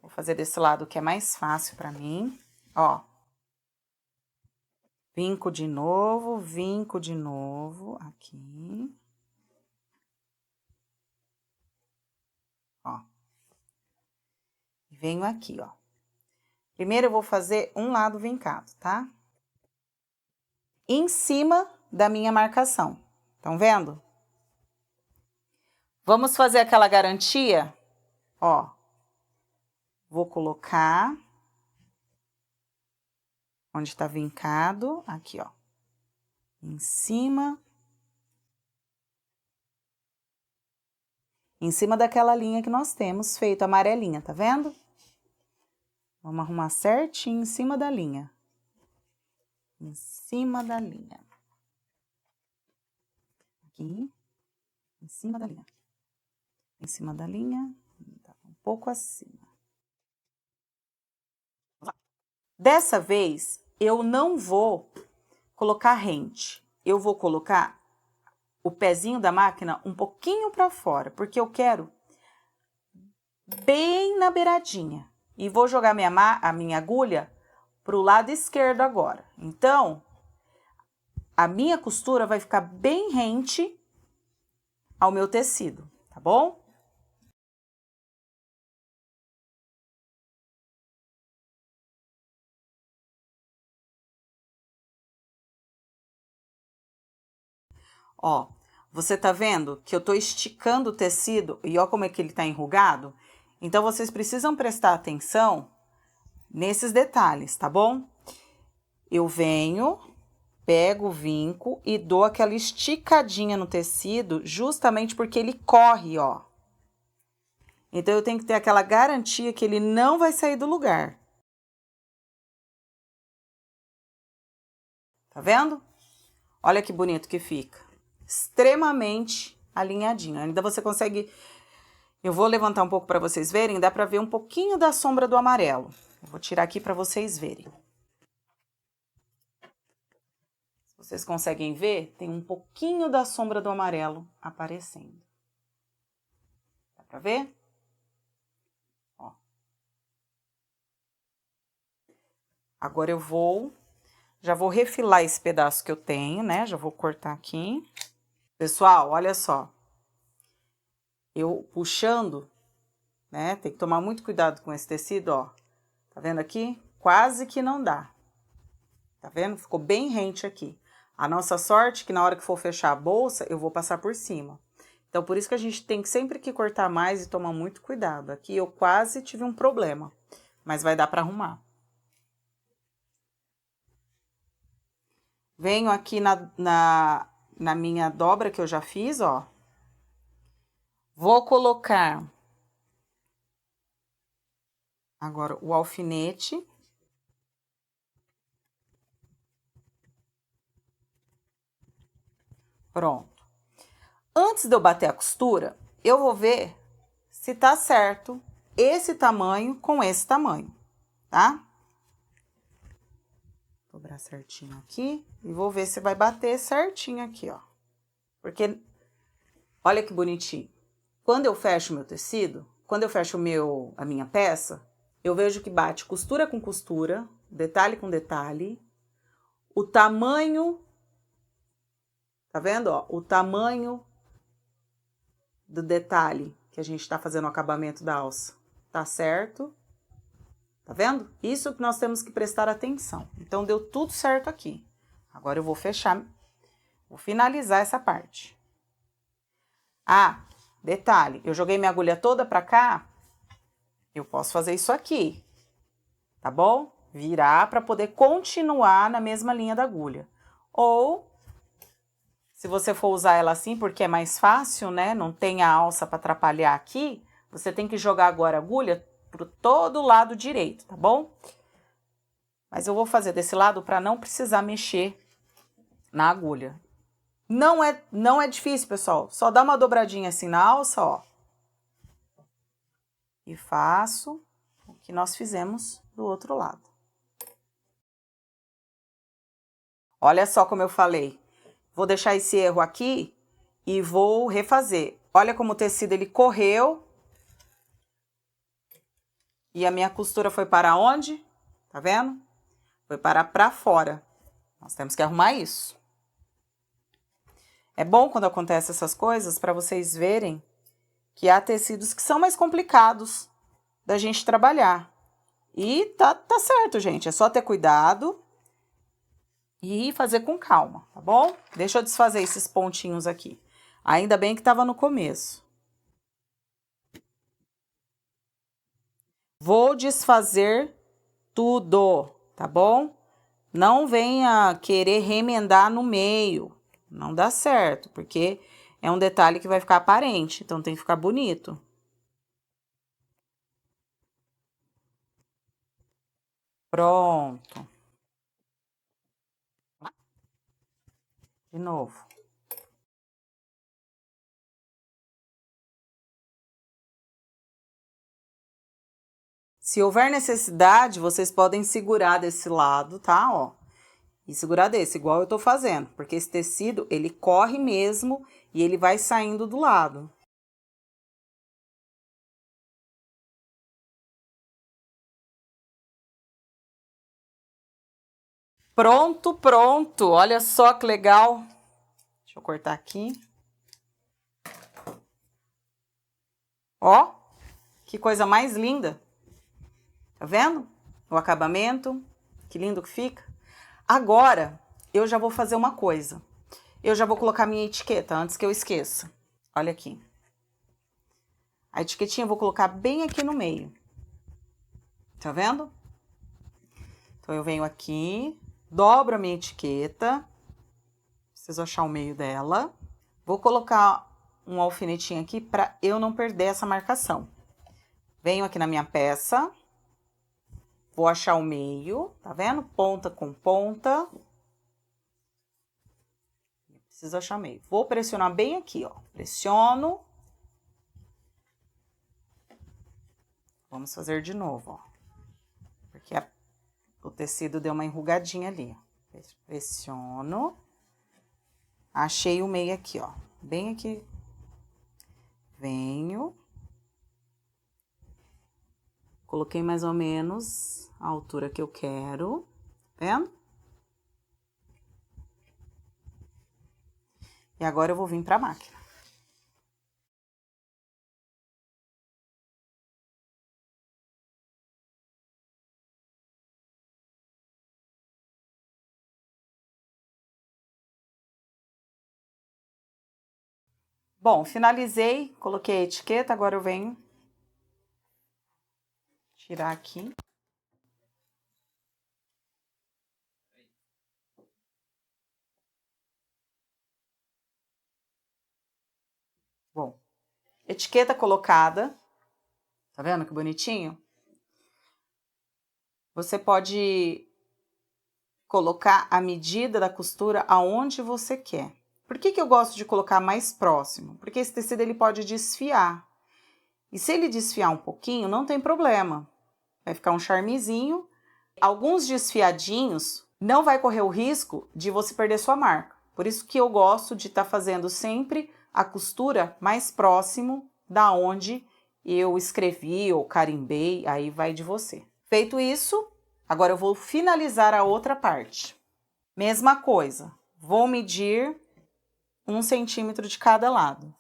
S1: Vou fazer desse lado que é mais fácil para mim, ó. Vinco de novo aqui. Ó. E venho aqui, ó. Primeiro eu vou fazer um lado vincado, tá? Em cima da minha marcação. Estão vendo? Vamos fazer aquela garantia? Ó. Vou colocar onde tá vincado, aqui, ó. Em cima daquela linha que nós temos feito, amarelinha, tá vendo? Vamos arrumar certinho em cima da linha. Em cima da linha. Aqui. Em cima da linha. Em cima da linha. Tá um pouco acima. Dessa vez, eu não vou colocar rente. Eu vou colocar o pezinho da máquina um pouquinho para fora, porque eu quero bem na beiradinha. E vou jogar a minha agulha pro lado esquerdo agora. Então, a minha costura vai ficar bem rente ao meu tecido, tá bom? Ó, você tá vendo que eu tô esticando o tecido e ó como é que ele tá enrugado? Então, vocês precisam prestar atenção nesses detalhes, tá bom? Eu venho, pego o vinco e dou aquela esticadinha no tecido, justamente porque ele corre, ó. Então, eu tenho que ter aquela garantia que ele não vai sair do lugar. Tá vendo? Olha que bonito que fica. Extremamente alinhadinho. Ainda você consegue Eu vou levantar um pouco para vocês verem, dá para ver um pouquinho da sombra do amarelo. Eu vou tirar aqui para vocês verem. Se vocês conseguem ver, tem um pouquinho da sombra do amarelo aparecendo. Dá para ver? Ó. Agora eu já vou refilar esse pedaço que eu tenho, né? Já vou cortar aqui. Pessoal, olha só. Eu puxando, né? Tem que tomar muito cuidado com esse tecido, ó. Tá vendo aqui? Quase que não dá. Tá vendo? Ficou bem rente aqui. A nossa sorte é que na hora que for fechar a bolsa, eu vou passar por cima. Então, por isso que a gente tem que sempre que cortar mais e tomar muito cuidado. Aqui eu quase tive um problema, mas vai dar pra arrumar. Venho aqui na minha dobra que eu já fiz, ó. Vou colocar agora o alfinete. Pronto. Antes de eu bater a costura, eu vou ver se tá certo esse tamanho com esse tamanho, tá? Vou dobrar certinho aqui e vou ver se vai bater certinho aqui, ó. Porque, olha que bonitinho. Quando eu fecho meu tecido, quando eu fecho a minha peça, eu vejo que bate costura com costura, detalhe com detalhe, o tamanho, tá vendo, ó? O tamanho do detalhe que a gente tá fazendo o acabamento da alça, tá certo? Tá vendo? Isso que nós temos que prestar atenção. Então, deu tudo certo aqui. Agora eu vou fechar, vou finalizar essa parte. Ah, detalhe, eu joguei minha agulha toda pra cá, eu posso fazer isso aqui, tá bom? Virar pra poder continuar na mesma linha da agulha. Ou, se você for usar ela assim, porque é mais fácil, né? Não tem a alça pra atrapalhar aqui, você tem que jogar agora a agulha pro todo lado direito, tá bom? Mas eu vou fazer desse lado pra não precisar mexer na agulha. Não é difícil, pessoal. Só dá uma dobradinha assim na alça, ó. E faço o que nós fizemos do outro lado. Olha só como eu falei. Vou deixar esse erro aqui e vou refazer. Olha como o tecido ele correu. E a minha costura foi para onde? Tá vendo? Foi para fora. Nós temos que arrumar isso. É bom quando acontecem essas coisas para vocês verem que há tecidos que são mais complicados da gente trabalhar. E tá certo, gente. É só ter cuidado e fazer com calma, tá bom? Deixa eu desfazer esses pontinhos aqui. Ainda bem que tava no começo. Vou desfazer tudo, tá bom? Não venha querer remendar no meio. Não dá certo, porque é um detalhe que vai ficar aparente, então tem que ficar bonito. Pronto. De novo. Se houver necessidade, vocês podem segurar desse lado, tá? Ó. E segurar desse, igual eu tô fazendo. Porque esse tecido, ele corre mesmo e ele vai saindo do lado. Pronto, pronto. Olha só que legal. Deixa eu cortar aqui. Ó, que coisa mais linda. Tá vendo? O acabamento, que lindo que fica. Agora, eu já vou fazer uma coisa. Eu já vou colocar minha etiqueta antes que eu esqueça. Olha aqui. A etiquetinha eu vou colocar bem aqui no meio. Tá vendo? Então, eu venho aqui, dobro a minha etiqueta. Preciso achar o meio dela. Vou colocar um alfinetinho aqui para eu não perder essa marcação. Venho aqui na minha peça. Vou achar o meio, tá vendo? Ponta com ponta. Preciso achar o meio. Vou pressionar bem aqui, ó. Pressiono. Vamos fazer de novo, ó. Porque o tecido deu uma enrugadinha ali, ó. Pressiono. Achei o meio aqui, ó. Bem aqui. Venho. Coloquei mais ou menos a altura que eu quero. Tá vendo? E agora eu vou vir pra máquina. Bom, finalizei, coloquei a etiqueta, agora eu venho tirar aqui. Bom, etiqueta colocada, tá vendo que bonitinho? Você pode colocar a medida da costura aonde você quer. Por que eu gosto de colocar mais próximo? Porque esse tecido ele pode desfiar. E se ele desfiar um pouquinho, não tem problema. Vai ficar um charmezinho. Alguns desfiadinhos não vai correr o risco de você perder sua marca. Por isso que eu gosto de estar fazendo sempre a costura mais próximo da onde eu escrevi ou carimbei, aí vai de você. Feito isso, agora eu vou finalizar a outra parte. Mesma coisa, vou medir 1 centímetro de cada lado.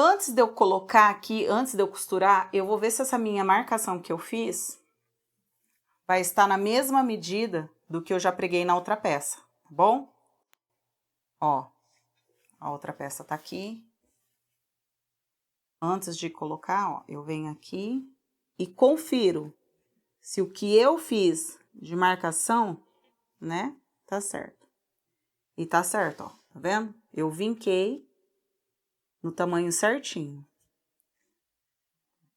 S1: Antes de eu colocar aqui, antes de eu costurar, eu vou ver se essa minha marcação que eu fiz vai estar na mesma medida do que eu já preguei na outra peça, tá bom? Ó, a outra peça tá aqui. Antes de colocar, ó, eu venho aqui e confiro se o que eu fiz de marcação, né, tá certo. E tá certo, ó, tá vendo? Eu vinquei no tamanho certinho.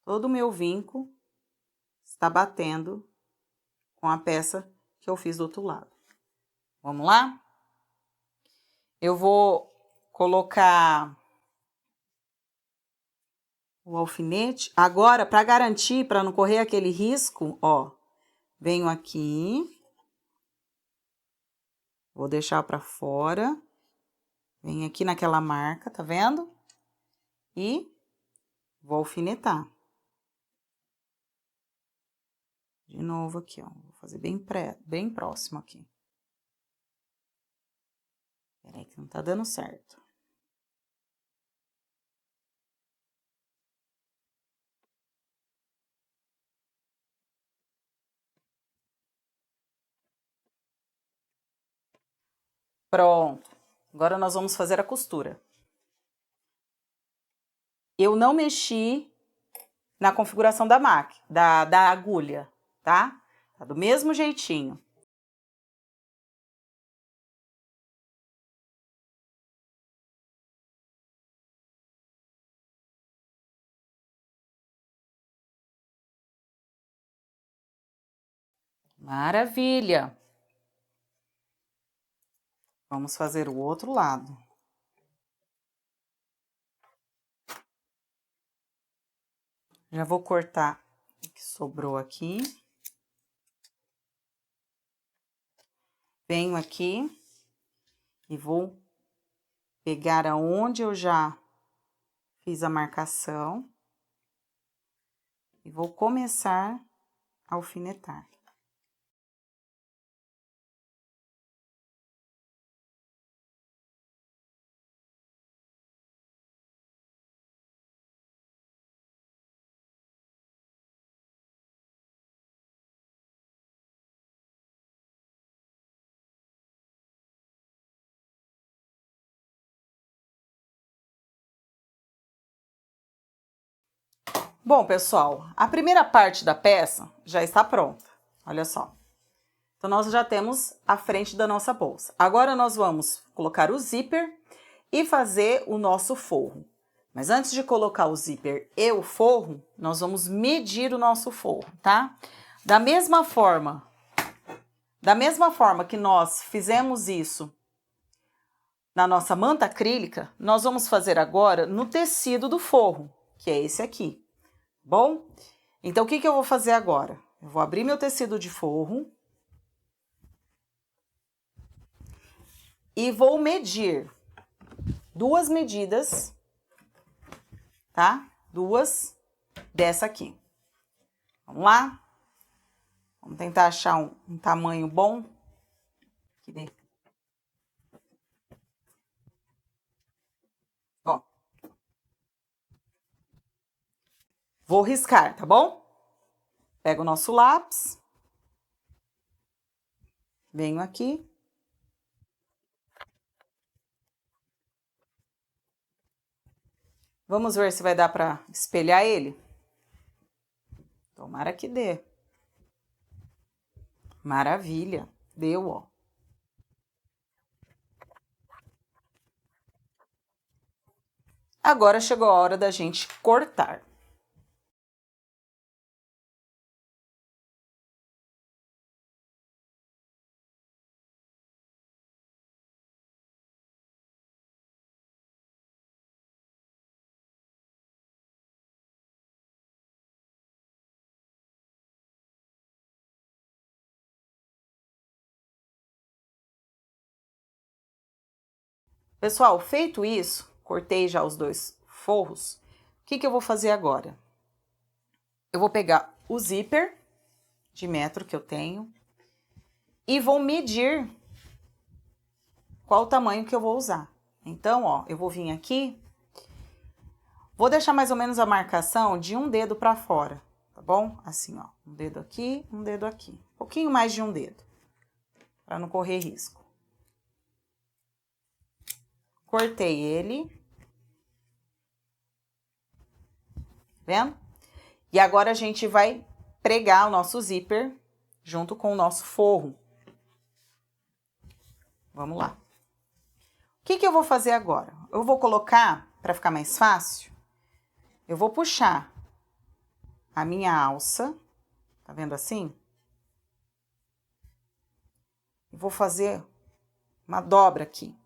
S1: Todo o meu vinco está batendo com a peça que eu fiz do outro lado. Vamos lá? Eu vou colocar o alfinete. Agora, para garantir, para não correr aquele risco, ó, venho aqui. Vou deixar para fora. Venho aqui naquela marca, tá vendo? E vou alfinetar. De novo aqui, ó. Vou fazer bem próximo aqui. Peraí que não tá dando certo. Pronto. Agora nós vamos fazer a costura. Eu não mexi na configuração da máquina, da agulha, tá? Tá do mesmo jeitinho. Maravilha! Vamos fazer o outro lado. Já vou cortar o que sobrou aqui. Venho aqui e vou pegar aonde eu já fiz a marcação e vou começar a alfinetar. Bom, pessoal, a primeira parte da peça já está pronta. Olha só. Então, nós já temos a frente da nossa bolsa. Agora, nós vamos colocar o zíper e fazer o nosso forro. Mas antes de colocar o zíper e o forro, nós vamos medir o nosso forro, tá? Da mesma forma que nós fizemos isso na nossa manta acrílica, nós vamos fazer agora no tecido do forro, que é esse aqui, bom? Então, o que eu vou fazer agora? Eu vou abrir meu tecido de forro e vou medir 2 medidas, tá? 2 dessa aqui. Vamos lá? Vamos tentar achar um tamanho bom. Que dê. Ó. Vou riscar, tá bom? Pego o nosso lápis. Venho aqui. Vamos ver se vai dar para espelhar ele? Tomara que dê. Maravilha. Deu, ó. Agora chegou a hora da gente cortar. Pessoal, feito isso, cortei já os 2 forros. O que eu vou fazer agora? Eu vou pegar o zíper de metro que eu tenho e vou medir qual o tamanho que eu vou usar. Então, ó, eu vou vir aqui, vou deixar mais ou menos a marcação de um dedo para fora, tá bom? Assim, ó, um dedo aqui, um dedo aqui. Um pouquinho mais de um dedo, para não correr risco. Cortei ele. Vendo? E agora a gente vai pregar o nosso zíper junto com o nosso forro. Vamos lá. O que eu vou fazer agora? Eu vou colocar, para ficar mais fácil, eu vou puxar a minha alça, tá vendo assim? E vou fazer uma dobra aqui.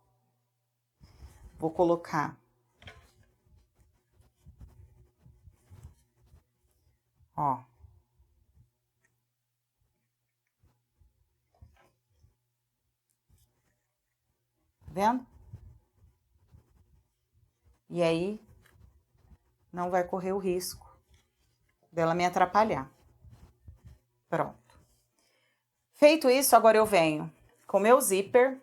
S1: Vou colocar, ó. Tá vendo? E aí, não vai correr o risco dela me atrapalhar. Pronto. Feito isso, agora eu venho com o meu zíper,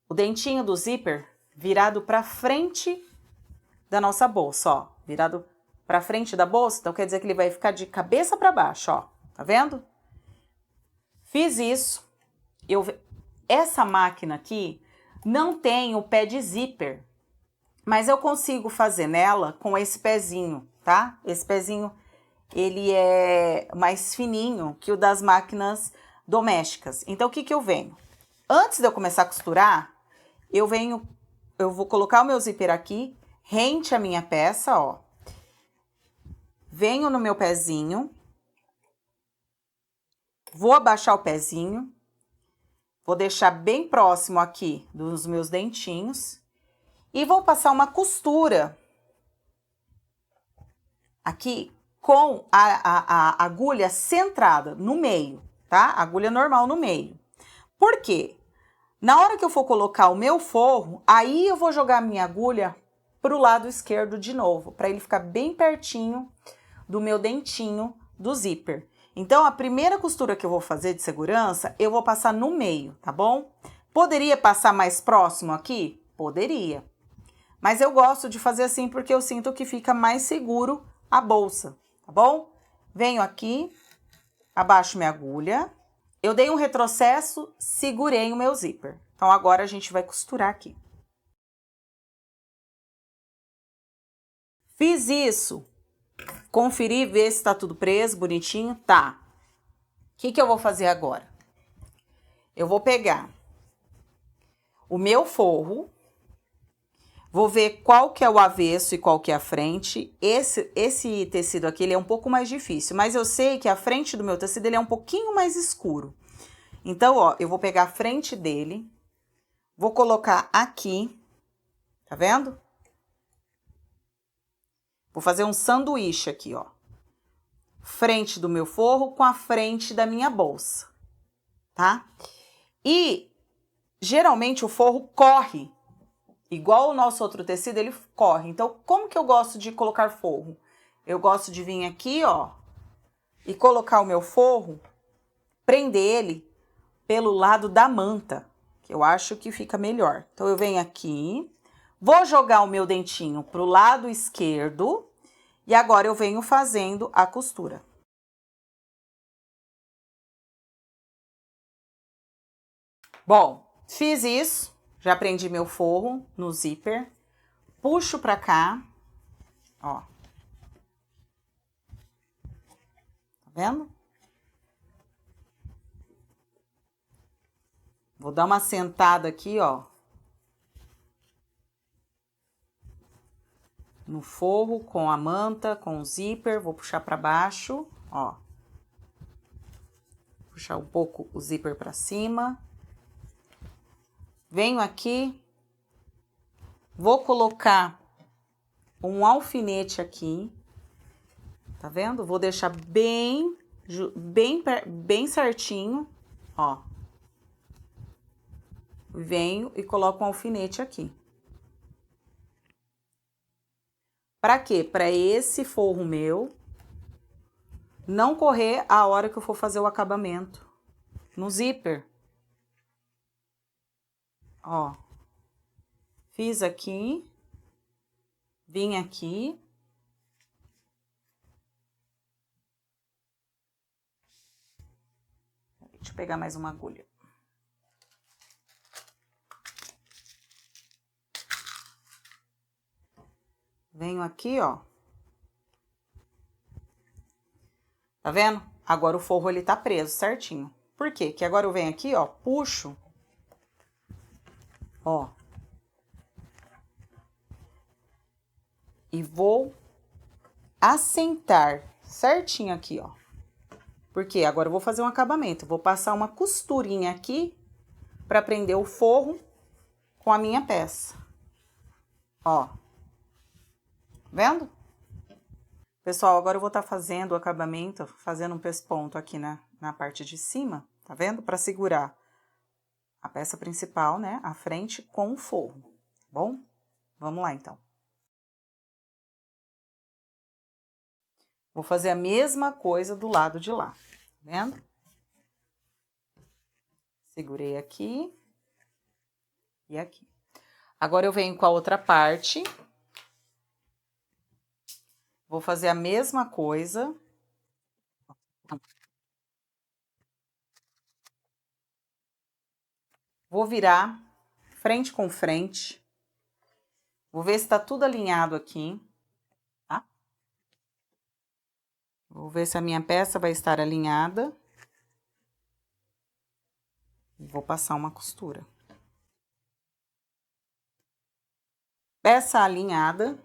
S1: o dentinho do zíper virado para frente da nossa bolsa, ó. Virado para frente da bolsa, então quer dizer que ele vai ficar de cabeça para baixo, ó. Tá vendo? Fiz isso. Essa máquina aqui não tem o pé de zíper, mas eu consigo fazer nela com esse pezinho, tá? Esse pezinho, ele é mais fininho que o das máquinas domésticas. Então, o que eu venho? Antes de eu começar a costurar, eu vou colocar o meu zíper aqui, rente a minha peça, ó. Venho no meu pezinho, vou abaixar o pezinho, vou deixar bem próximo aqui dos meus dentinhos e vou passar uma costura aqui com a agulha centrada no meio, tá? Agulha normal no meio. Por quê? Na hora que eu for colocar o meu forro, aí eu vou jogar a minha agulha pro lado esquerdo de novo, para ele ficar bem pertinho do meu dentinho do zíper. Então, a primeira costura que eu vou fazer de segurança, eu vou passar no meio, tá bom? Poderia passar mais próximo aqui? Poderia. Mas eu gosto de fazer assim porque eu sinto que fica mais seguro a bolsa, tá bom? Venho aqui, abaixo minha agulha. Eu dei um retrocesso, segurei o meu zíper. Então, agora a gente vai costurar aqui. Fiz isso. Conferi, ver se tá tudo preso, bonitinho. Tá. O que eu vou fazer agora? Eu vou pegar o meu forro, Vou ver qual que é o avesso e qual que é a frente. Esse tecido aqui, ele é um pouco mais difícil, mas eu sei que a frente do meu tecido, ele é um pouquinho mais escuro. Então, ó, eu vou pegar a frente dele, vou colocar aqui, tá vendo? Vou fazer um sanduíche aqui, ó. Frente do meu forro com a frente da minha bolsa, tá? E, geralmente, o forro corre. Igual o nosso outro tecido, ele corre. Então, como que eu gosto de colocar forro? Eu gosto de vir aqui, ó, e colocar o meu forro, prender ele pelo lado da manta, que eu acho que fica melhor. Então, eu venho aqui, vou jogar o meu dentinho pro lado esquerdo e agora eu venho fazendo a costura. Bom, fiz isso. Já prendi meu forro no zíper, puxo pra cá, ó. Tá vendo? Vou dar uma sentada aqui, ó. No forro, com a manta, com o zíper, vou puxar pra baixo, ó. Puxar um pouco o zíper pra cima. Venho aqui, vou colocar um alfinete aqui, tá vendo? Vou deixar bem certinho, ó. Venho e coloco um alfinete aqui. Pra quê? Pra esse forro meu não correr a hora que eu for fazer o acabamento no zíper. Ó. Fiz aqui, vim aqui. Deixa eu pegar mais uma agulha. Venho aqui, ó. Tá vendo? Agora o forro, ele tá preso certinho. Por quê? Que agora eu venho aqui, ó, puxo. Ó. E vou assentar certinho aqui, ó. Porque agora eu vou fazer um acabamento. Vou passar uma costurinha aqui pra prender o forro com a minha peça. Ó. Vendo? Pessoal, agora eu vou estar fazendo o acabamento, fazendo um pesponto aqui na parte de cima, tá vendo? Pra segurar a peça principal, né? A frente com o forro, tá bom? Vamos lá, então. Vou fazer a mesma coisa do lado de lá, tá vendo? Segurei aqui e aqui. Agora eu venho com a outra parte. Vou fazer a mesma coisa. Vou virar frente com frente. Vou ver se tá tudo alinhado aqui, tá? Vou ver se a minha peça vai estar alinhada. Vou passar uma costura. Peça alinhada.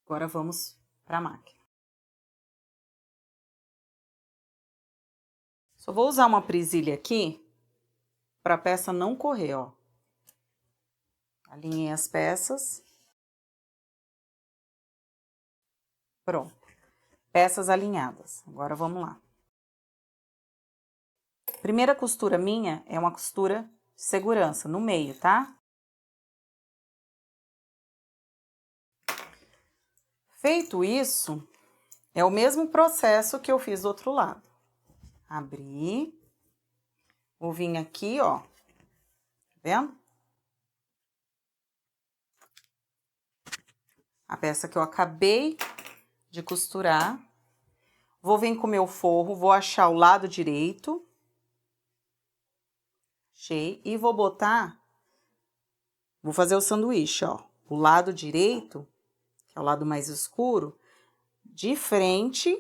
S1: Agora vamos para a máquina. Só vou usar uma presilha aqui para a peça não correr, ó. Alinhei as peças. Pronto. Peças alinhadas. Agora vamos lá. Primeira costura minha é uma costura de segurança no meio, tá? Feito isso, é o mesmo processo que eu fiz do outro lado. Abri. Vou vir aqui, ó. Tá vendo? A peça que eu acabei de costurar. Vou vir com o meu forro, vou achar o lado direito. Achei. E vou botar... Vou fazer o sanduíche, ó. O lado direito, que é o lado mais escuro, de frente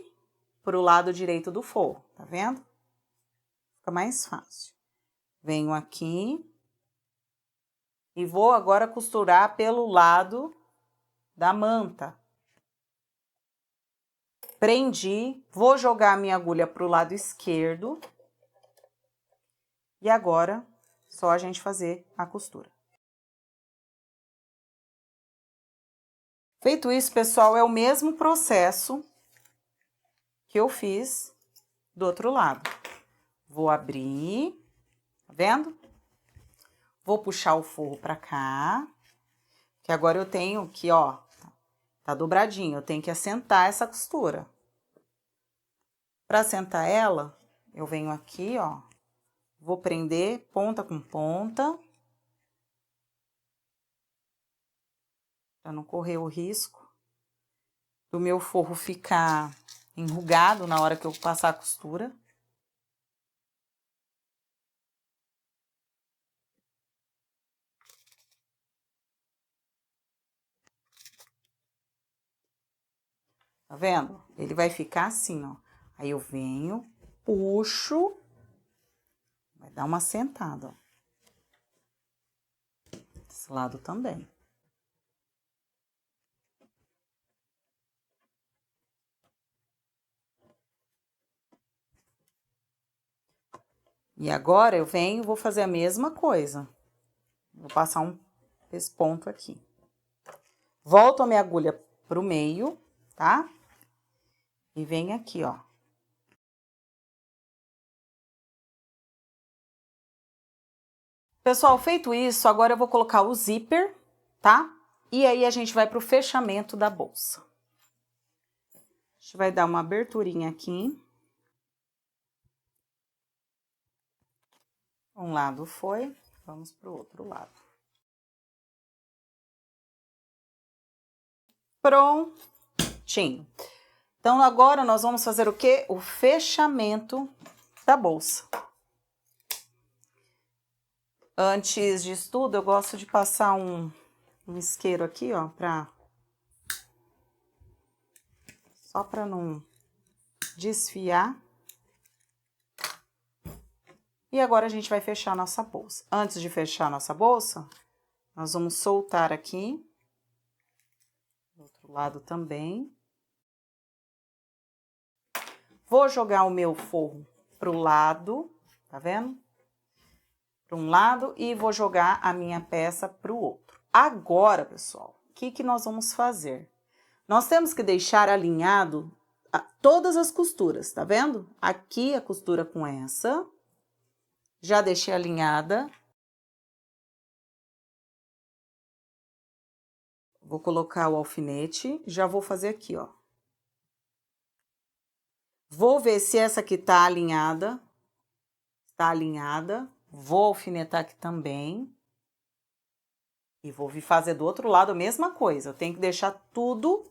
S1: pro lado direito do forro, tá vendo? Fica mais fácil. Venho aqui. E vou agora costurar pelo lado da manta. Prendi, vou jogar a minha agulha para o lado esquerdo. E agora, só a gente fazer a costura. Feito isso, pessoal, é o mesmo processo que eu fiz do outro lado. Vou abrir, tá vendo? Vou puxar o forro pra cá, que agora eu tenho que, ó, tá dobradinho, eu tenho que assentar essa costura. Pra assentar ela, eu venho aqui, ó, vou prender ponta com ponta, pra não correr o risco do meu forro ficar enrugado na hora que eu passar a costura. Tá vendo? Ele vai ficar assim, ó. Aí eu venho, puxo, vai dar uma sentada, ó. Desse lado também. E agora eu venho, vou fazer a mesma coisa. Vou passar um pesponto aqui. Volto a minha agulha pro meio, tá? E venho aqui, ó. Pessoal, feito isso, agora eu vou colocar o zíper, tá? E aí a gente vai pro fechamento da bolsa. A gente vai dar uma aberturinha aqui. Um lado foi, vamos pro outro lado. Prontinho. Então, agora nós vamos fazer o quê? O fechamento da bolsa. Antes disso tudo, eu gosto de passar um isqueiro aqui, ó, só pra não desfiar. E agora a gente vai fechar a nossa bolsa. Antes de fechar a nossa bolsa, nós vamos soltar aqui. Do outro lado também. Vou jogar o meu forro pro lado, tá vendo? Para um lado e vou jogar a minha peça pro outro. Agora, pessoal, o que nós vamos fazer? Nós temos que deixar alinhado todas as costuras, tá vendo? Aqui a costura com essa. Já deixei alinhada. Vou colocar o alfinete, já vou fazer aqui, ó. Vou ver se essa aqui tá alinhada. Tá alinhada. Vou alfinetar aqui também. E vou vir fazer do outro lado a mesma coisa. Eu tenho que deixar tudo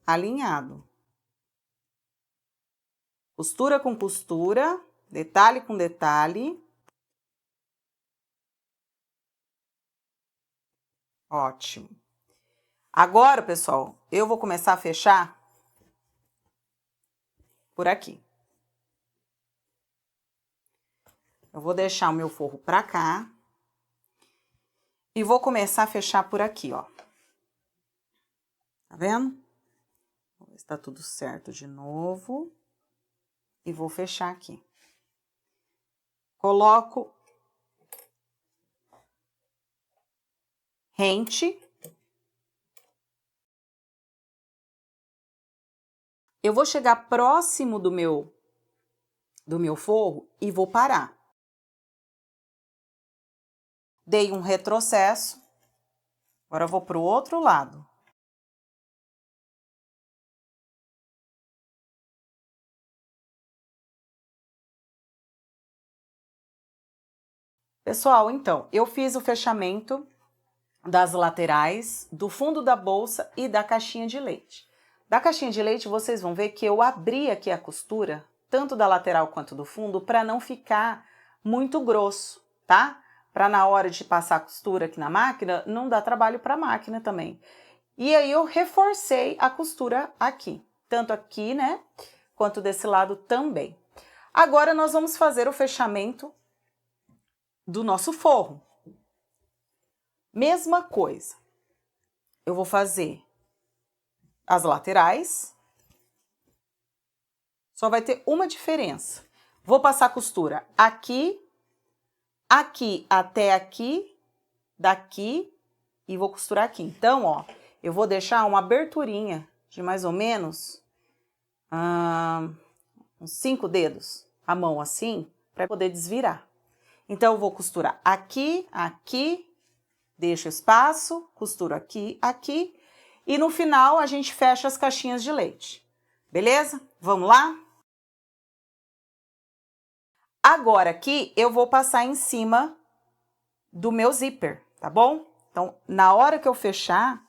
S1: alinhado. Costura com costura, detalhe com detalhe. Ótimo. Agora, pessoal, eu vou começar a fechar por aqui. Eu vou deixar o meu forro pra cá. E vou começar a fechar por aqui, ó. Tá vendo? Vou ver se tá tudo certo de novo. E vou fechar aqui. Coloco rente. Eu vou chegar próximo do meu forro e vou parar. Dei um retrocesso. Agora eu vou pro outro lado. Pessoal, então, eu fiz o fechamento das laterais, do fundo da bolsa e da caixinha de leite. Da caixinha de leite, vocês vão ver que eu abri aqui a costura, tanto da lateral quanto do fundo, para não ficar muito grosso, tá? Para na hora de passar a costura aqui na máquina, não dá trabalho para a máquina também. E aí eu reforcei a costura aqui, tanto aqui, né, quanto desse lado também. Agora nós vamos fazer o fechamento do nosso forro. Mesma coisa. Eu vou fazer as laterais. Só vai ter uma diferença. Vou passar a costura aqui, aqui até aqui, daqui e vou costurar aqui. Então, ó, eu vou deixar uma aberturinha de mais ou menos uns 5 dedos, a mão assim, para poder desvirar. Então, eu vou costurar aqui, aqui, deixo espaço, costuro aqui, aqui, e no final a gente fecha as caixinhas de leite. Beleza? Vamos lá? Agora aqui eu vou passar em cima do meu zíper, tá bom? Então, na hora que eu fechar,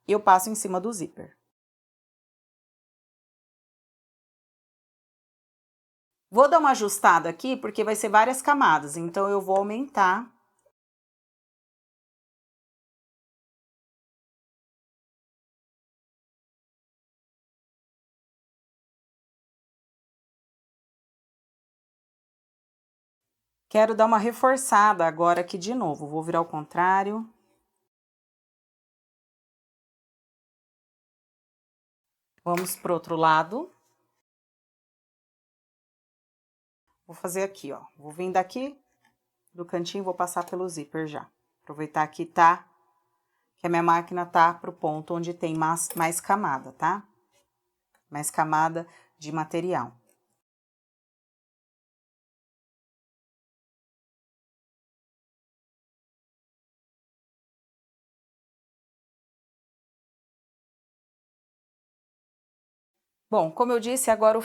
S1: eu passo em cima do zíper. Vou dar uma ajustada aqui, porque vai ser várias camadas, então eu vou aumentar. Quero dar uma reforçada agora aqui de novo, vou virar ao contrário. Vamos pro outro lado. Vou fazer aqui, ó, vou vir daqui do cantinho, vou passar pelo zíper já. Aproveitar que a minha máquina tá pro ponto onde tem mais camada, tá? Mais camada de material. Bom, como eu disse, agora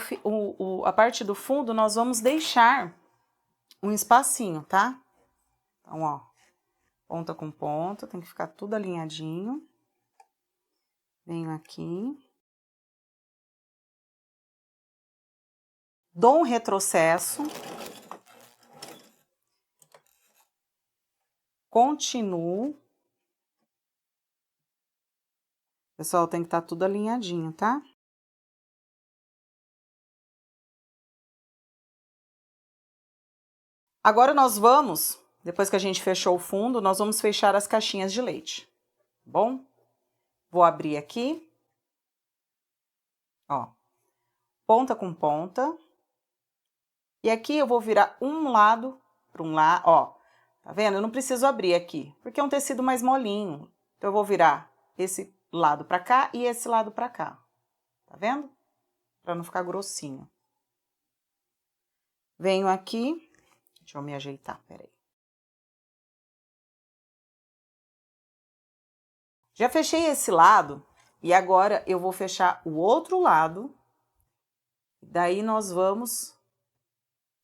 S1: a parte do fundo nós vamos deixar um espacinho, tá? Então, ó, ponta com ponta, tem que ficar tudo alinhadinho. Venho aqui. Dou um retrocesso. Continuo. Pessoal, tem que estar tudo alinhadinho, tá? Agora nós vamos, depois que a gente fechou o fundo, nós vamos fechar as caixinhas de leite, tá bom? Vou abrir aqui, ó, ponta com ponta. E aqui eu vou virar um lado para um lado, ó, tá vendo? Eu não preciso abrir aqui, porque é um tecido mais molinho. Então, eu vou virar esse lado para cá e esse lado para cá, tá vendo? Para não ficar grossinho. Venho aqui, deixa eu me ajeitar, peraí. Já fechei esse lado e agora eu vou fechar o outro lado. Daí nós vamos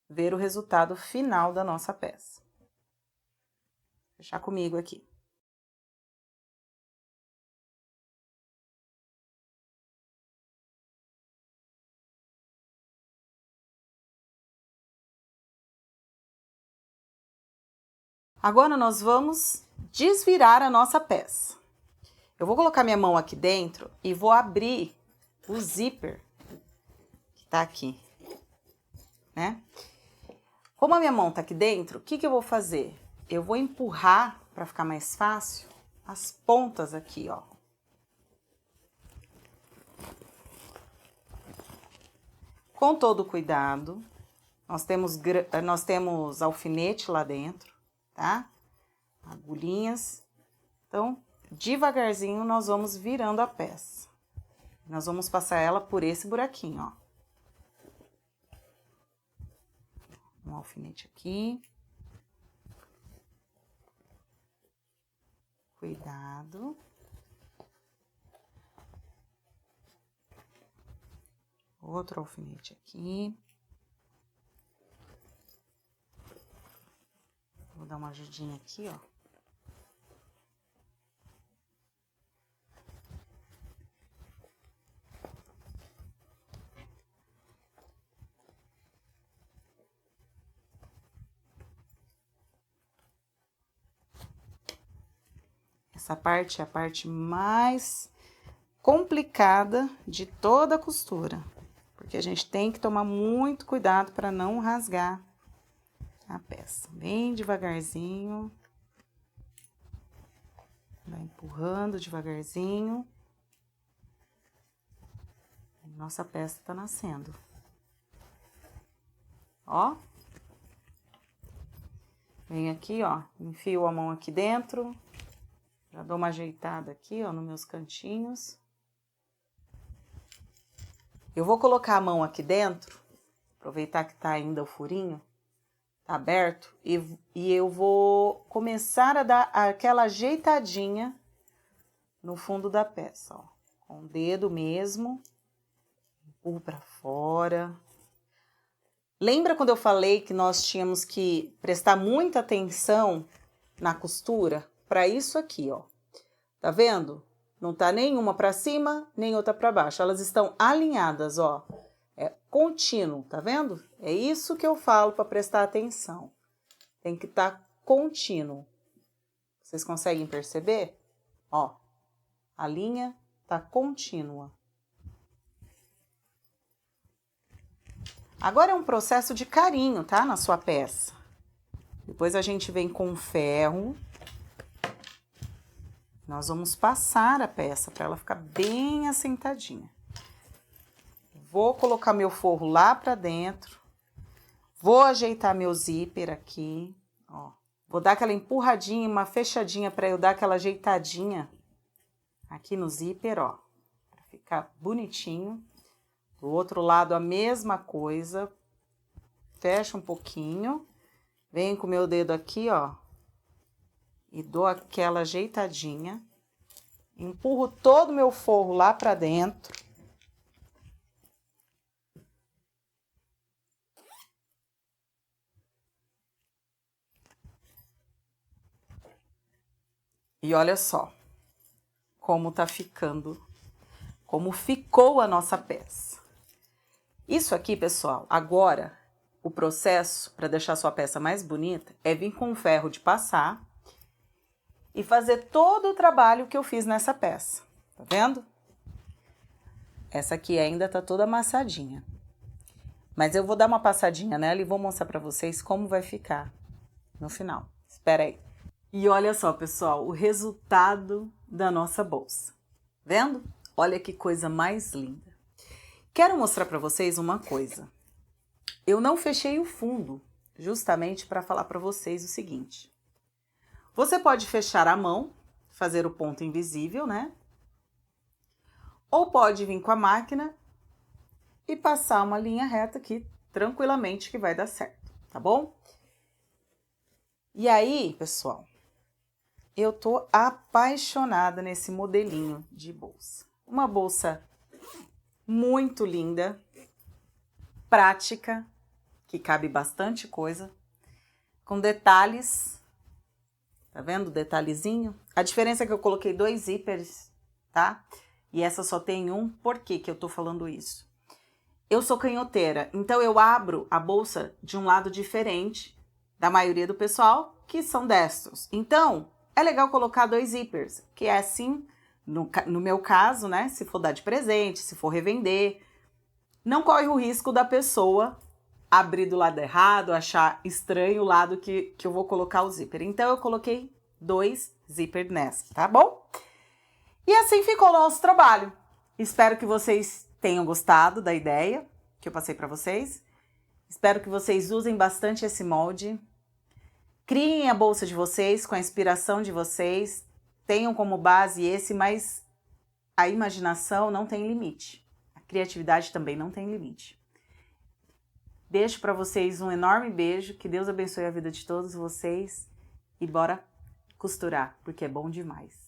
S1: ver o resultado final da nossa peça. Vou fechar comigo aqui. Agora nós vamos desvirar a nossa peça. Eu vou colocar minha mão aqui dentro e vou abrir o zíper que tá aqui, né? Como a minha mão tá aqui dentro, o que eu vou fazer? Eu vou empurrar, para ficar mais fácil, as pontas aqui, ó. Com todo cuidado, nós temos alfinete lá dentro, tá? Agulhinhas. Então, devagarzinho, nós vamos virando a peça. Nós vamos passar ela por esse buraquinho, ó. Um alfinete aqui. Cuidado. Outro alfinete aqui. Vou dar uma ajudinha aqui, ó. Essa parte é a parte mais complicada de toda a costura, porque a gente tem que tomar muito cuidado para não rasgar a peça. Bem devagarzinho. Vai empurrando devagarzinho. Nossa peça tá nascendo. Ó. Venho aqui, ó, enfio a mão aqui dentro. Já dou uma ajeitada aqui, ó, nos meus cantinhos. Eu vou colocar a mão aqui dentro, aproveitar que tá ainda o furinho, tá aberto, e eu vou começar a dar aquela ajeitadinha no fundo da peça, ó. Com o dedo mesmo, empurro pra fora. Lembra quando eu falei que nós tínhamos que prestar muita atenção na costura? Para isso aqui, ó. Tá vendo? Não tá nenhuma para cima, nem outra para baixo. Elas estão alinhadas, ó. É contínuo, tá vendo? É isso que eu falo para prestar atenção. Tem que estar contínuo. Vocês conseguem perceber? Ó, a linha tá contínua. Agora é um processo de carinho, tá? Na sua peça. Depois a gente vem com ferro. Nós vamos passar a peça para ela ficar bem assentadinha. Vou colocar meu forro lá para dentro. Vou ajeitar meu zíper aqui, ó. Vou dar aquela empurradinha, uma fechadinha para eu dar aquela ajeitadinha aqui no zíper, ó. Para ficar bonitinho. Do outro lado a mesma coisa. Fecha um pouquinho. Venho com o meu dedo aqui, ó. E dou aquela ajeitadinha. Empurro todo o meu forro lá pra dentro. E olha só como tá ficando, como ficou a nossa peça. Isso aqui, pessoal, agora o processo para deixar sua peça mais bonita é vir com o ferro de passar e fazer todo o trabalho que eu fiz nessa peça, tá vendo? Essa aqui ainda tá toda amassadinha, mas eu vou dar uma passadinha nela e vou mostrar pra vocês como vai ficar no final. Espera aí. E olha só, pessoal, o resultado da nossa bolsa. Vendo? Olha que coisa mais linda. Quero mostrar pra vocês uma coisa. Eu não fechei o fundo, justamente para falar para vocês o seguinte. Você pode fechar a mão, fazer o ponto invisível, né? Ou pode vir com a máquina e passar uma linha reta aqui, tranquilamente, que vai dar certo, tá bom? E aí, pessoal, eu tô apaixonada nesse modelinho de bolsa. Uma bolsa muito linda, prática, que cabe bastante coisa, com detalhes, tá vendo o detalhezinho? A diferença é que eu coloquei 2 zíperes, tá? E essa só tem um. Por que que eu tô falando isso? Eu sou canhoteira, então eu abro a bolsa de um lado diferente da maioria do pessoal, que são destros. Então, é legal colocar 2 zíperes, que é assim, no meu caso, né? Se for dar de presente, se for revender, não corre o risco da pessoa abrir do lado errado, achar estranho o lado que eu vou colocar o zíper. Então, eu coloquei 2 zíper nessa, tá bom? E assim ficou o nosso trabalho. Espero que vocês tenham gostado da ideia que eu passei para vocês. Espero que vocês usem bastante esse molde. Criem a bolsa de vocês com a inspiração de vocês. Tenham como base esse, mas a imaginação não tem limite. A criatividade também não tem limite. Deixo para vocês um enorme beijo. Que Deus abençoe a vida de todos vocês. E bora costurar, porque é bom demais.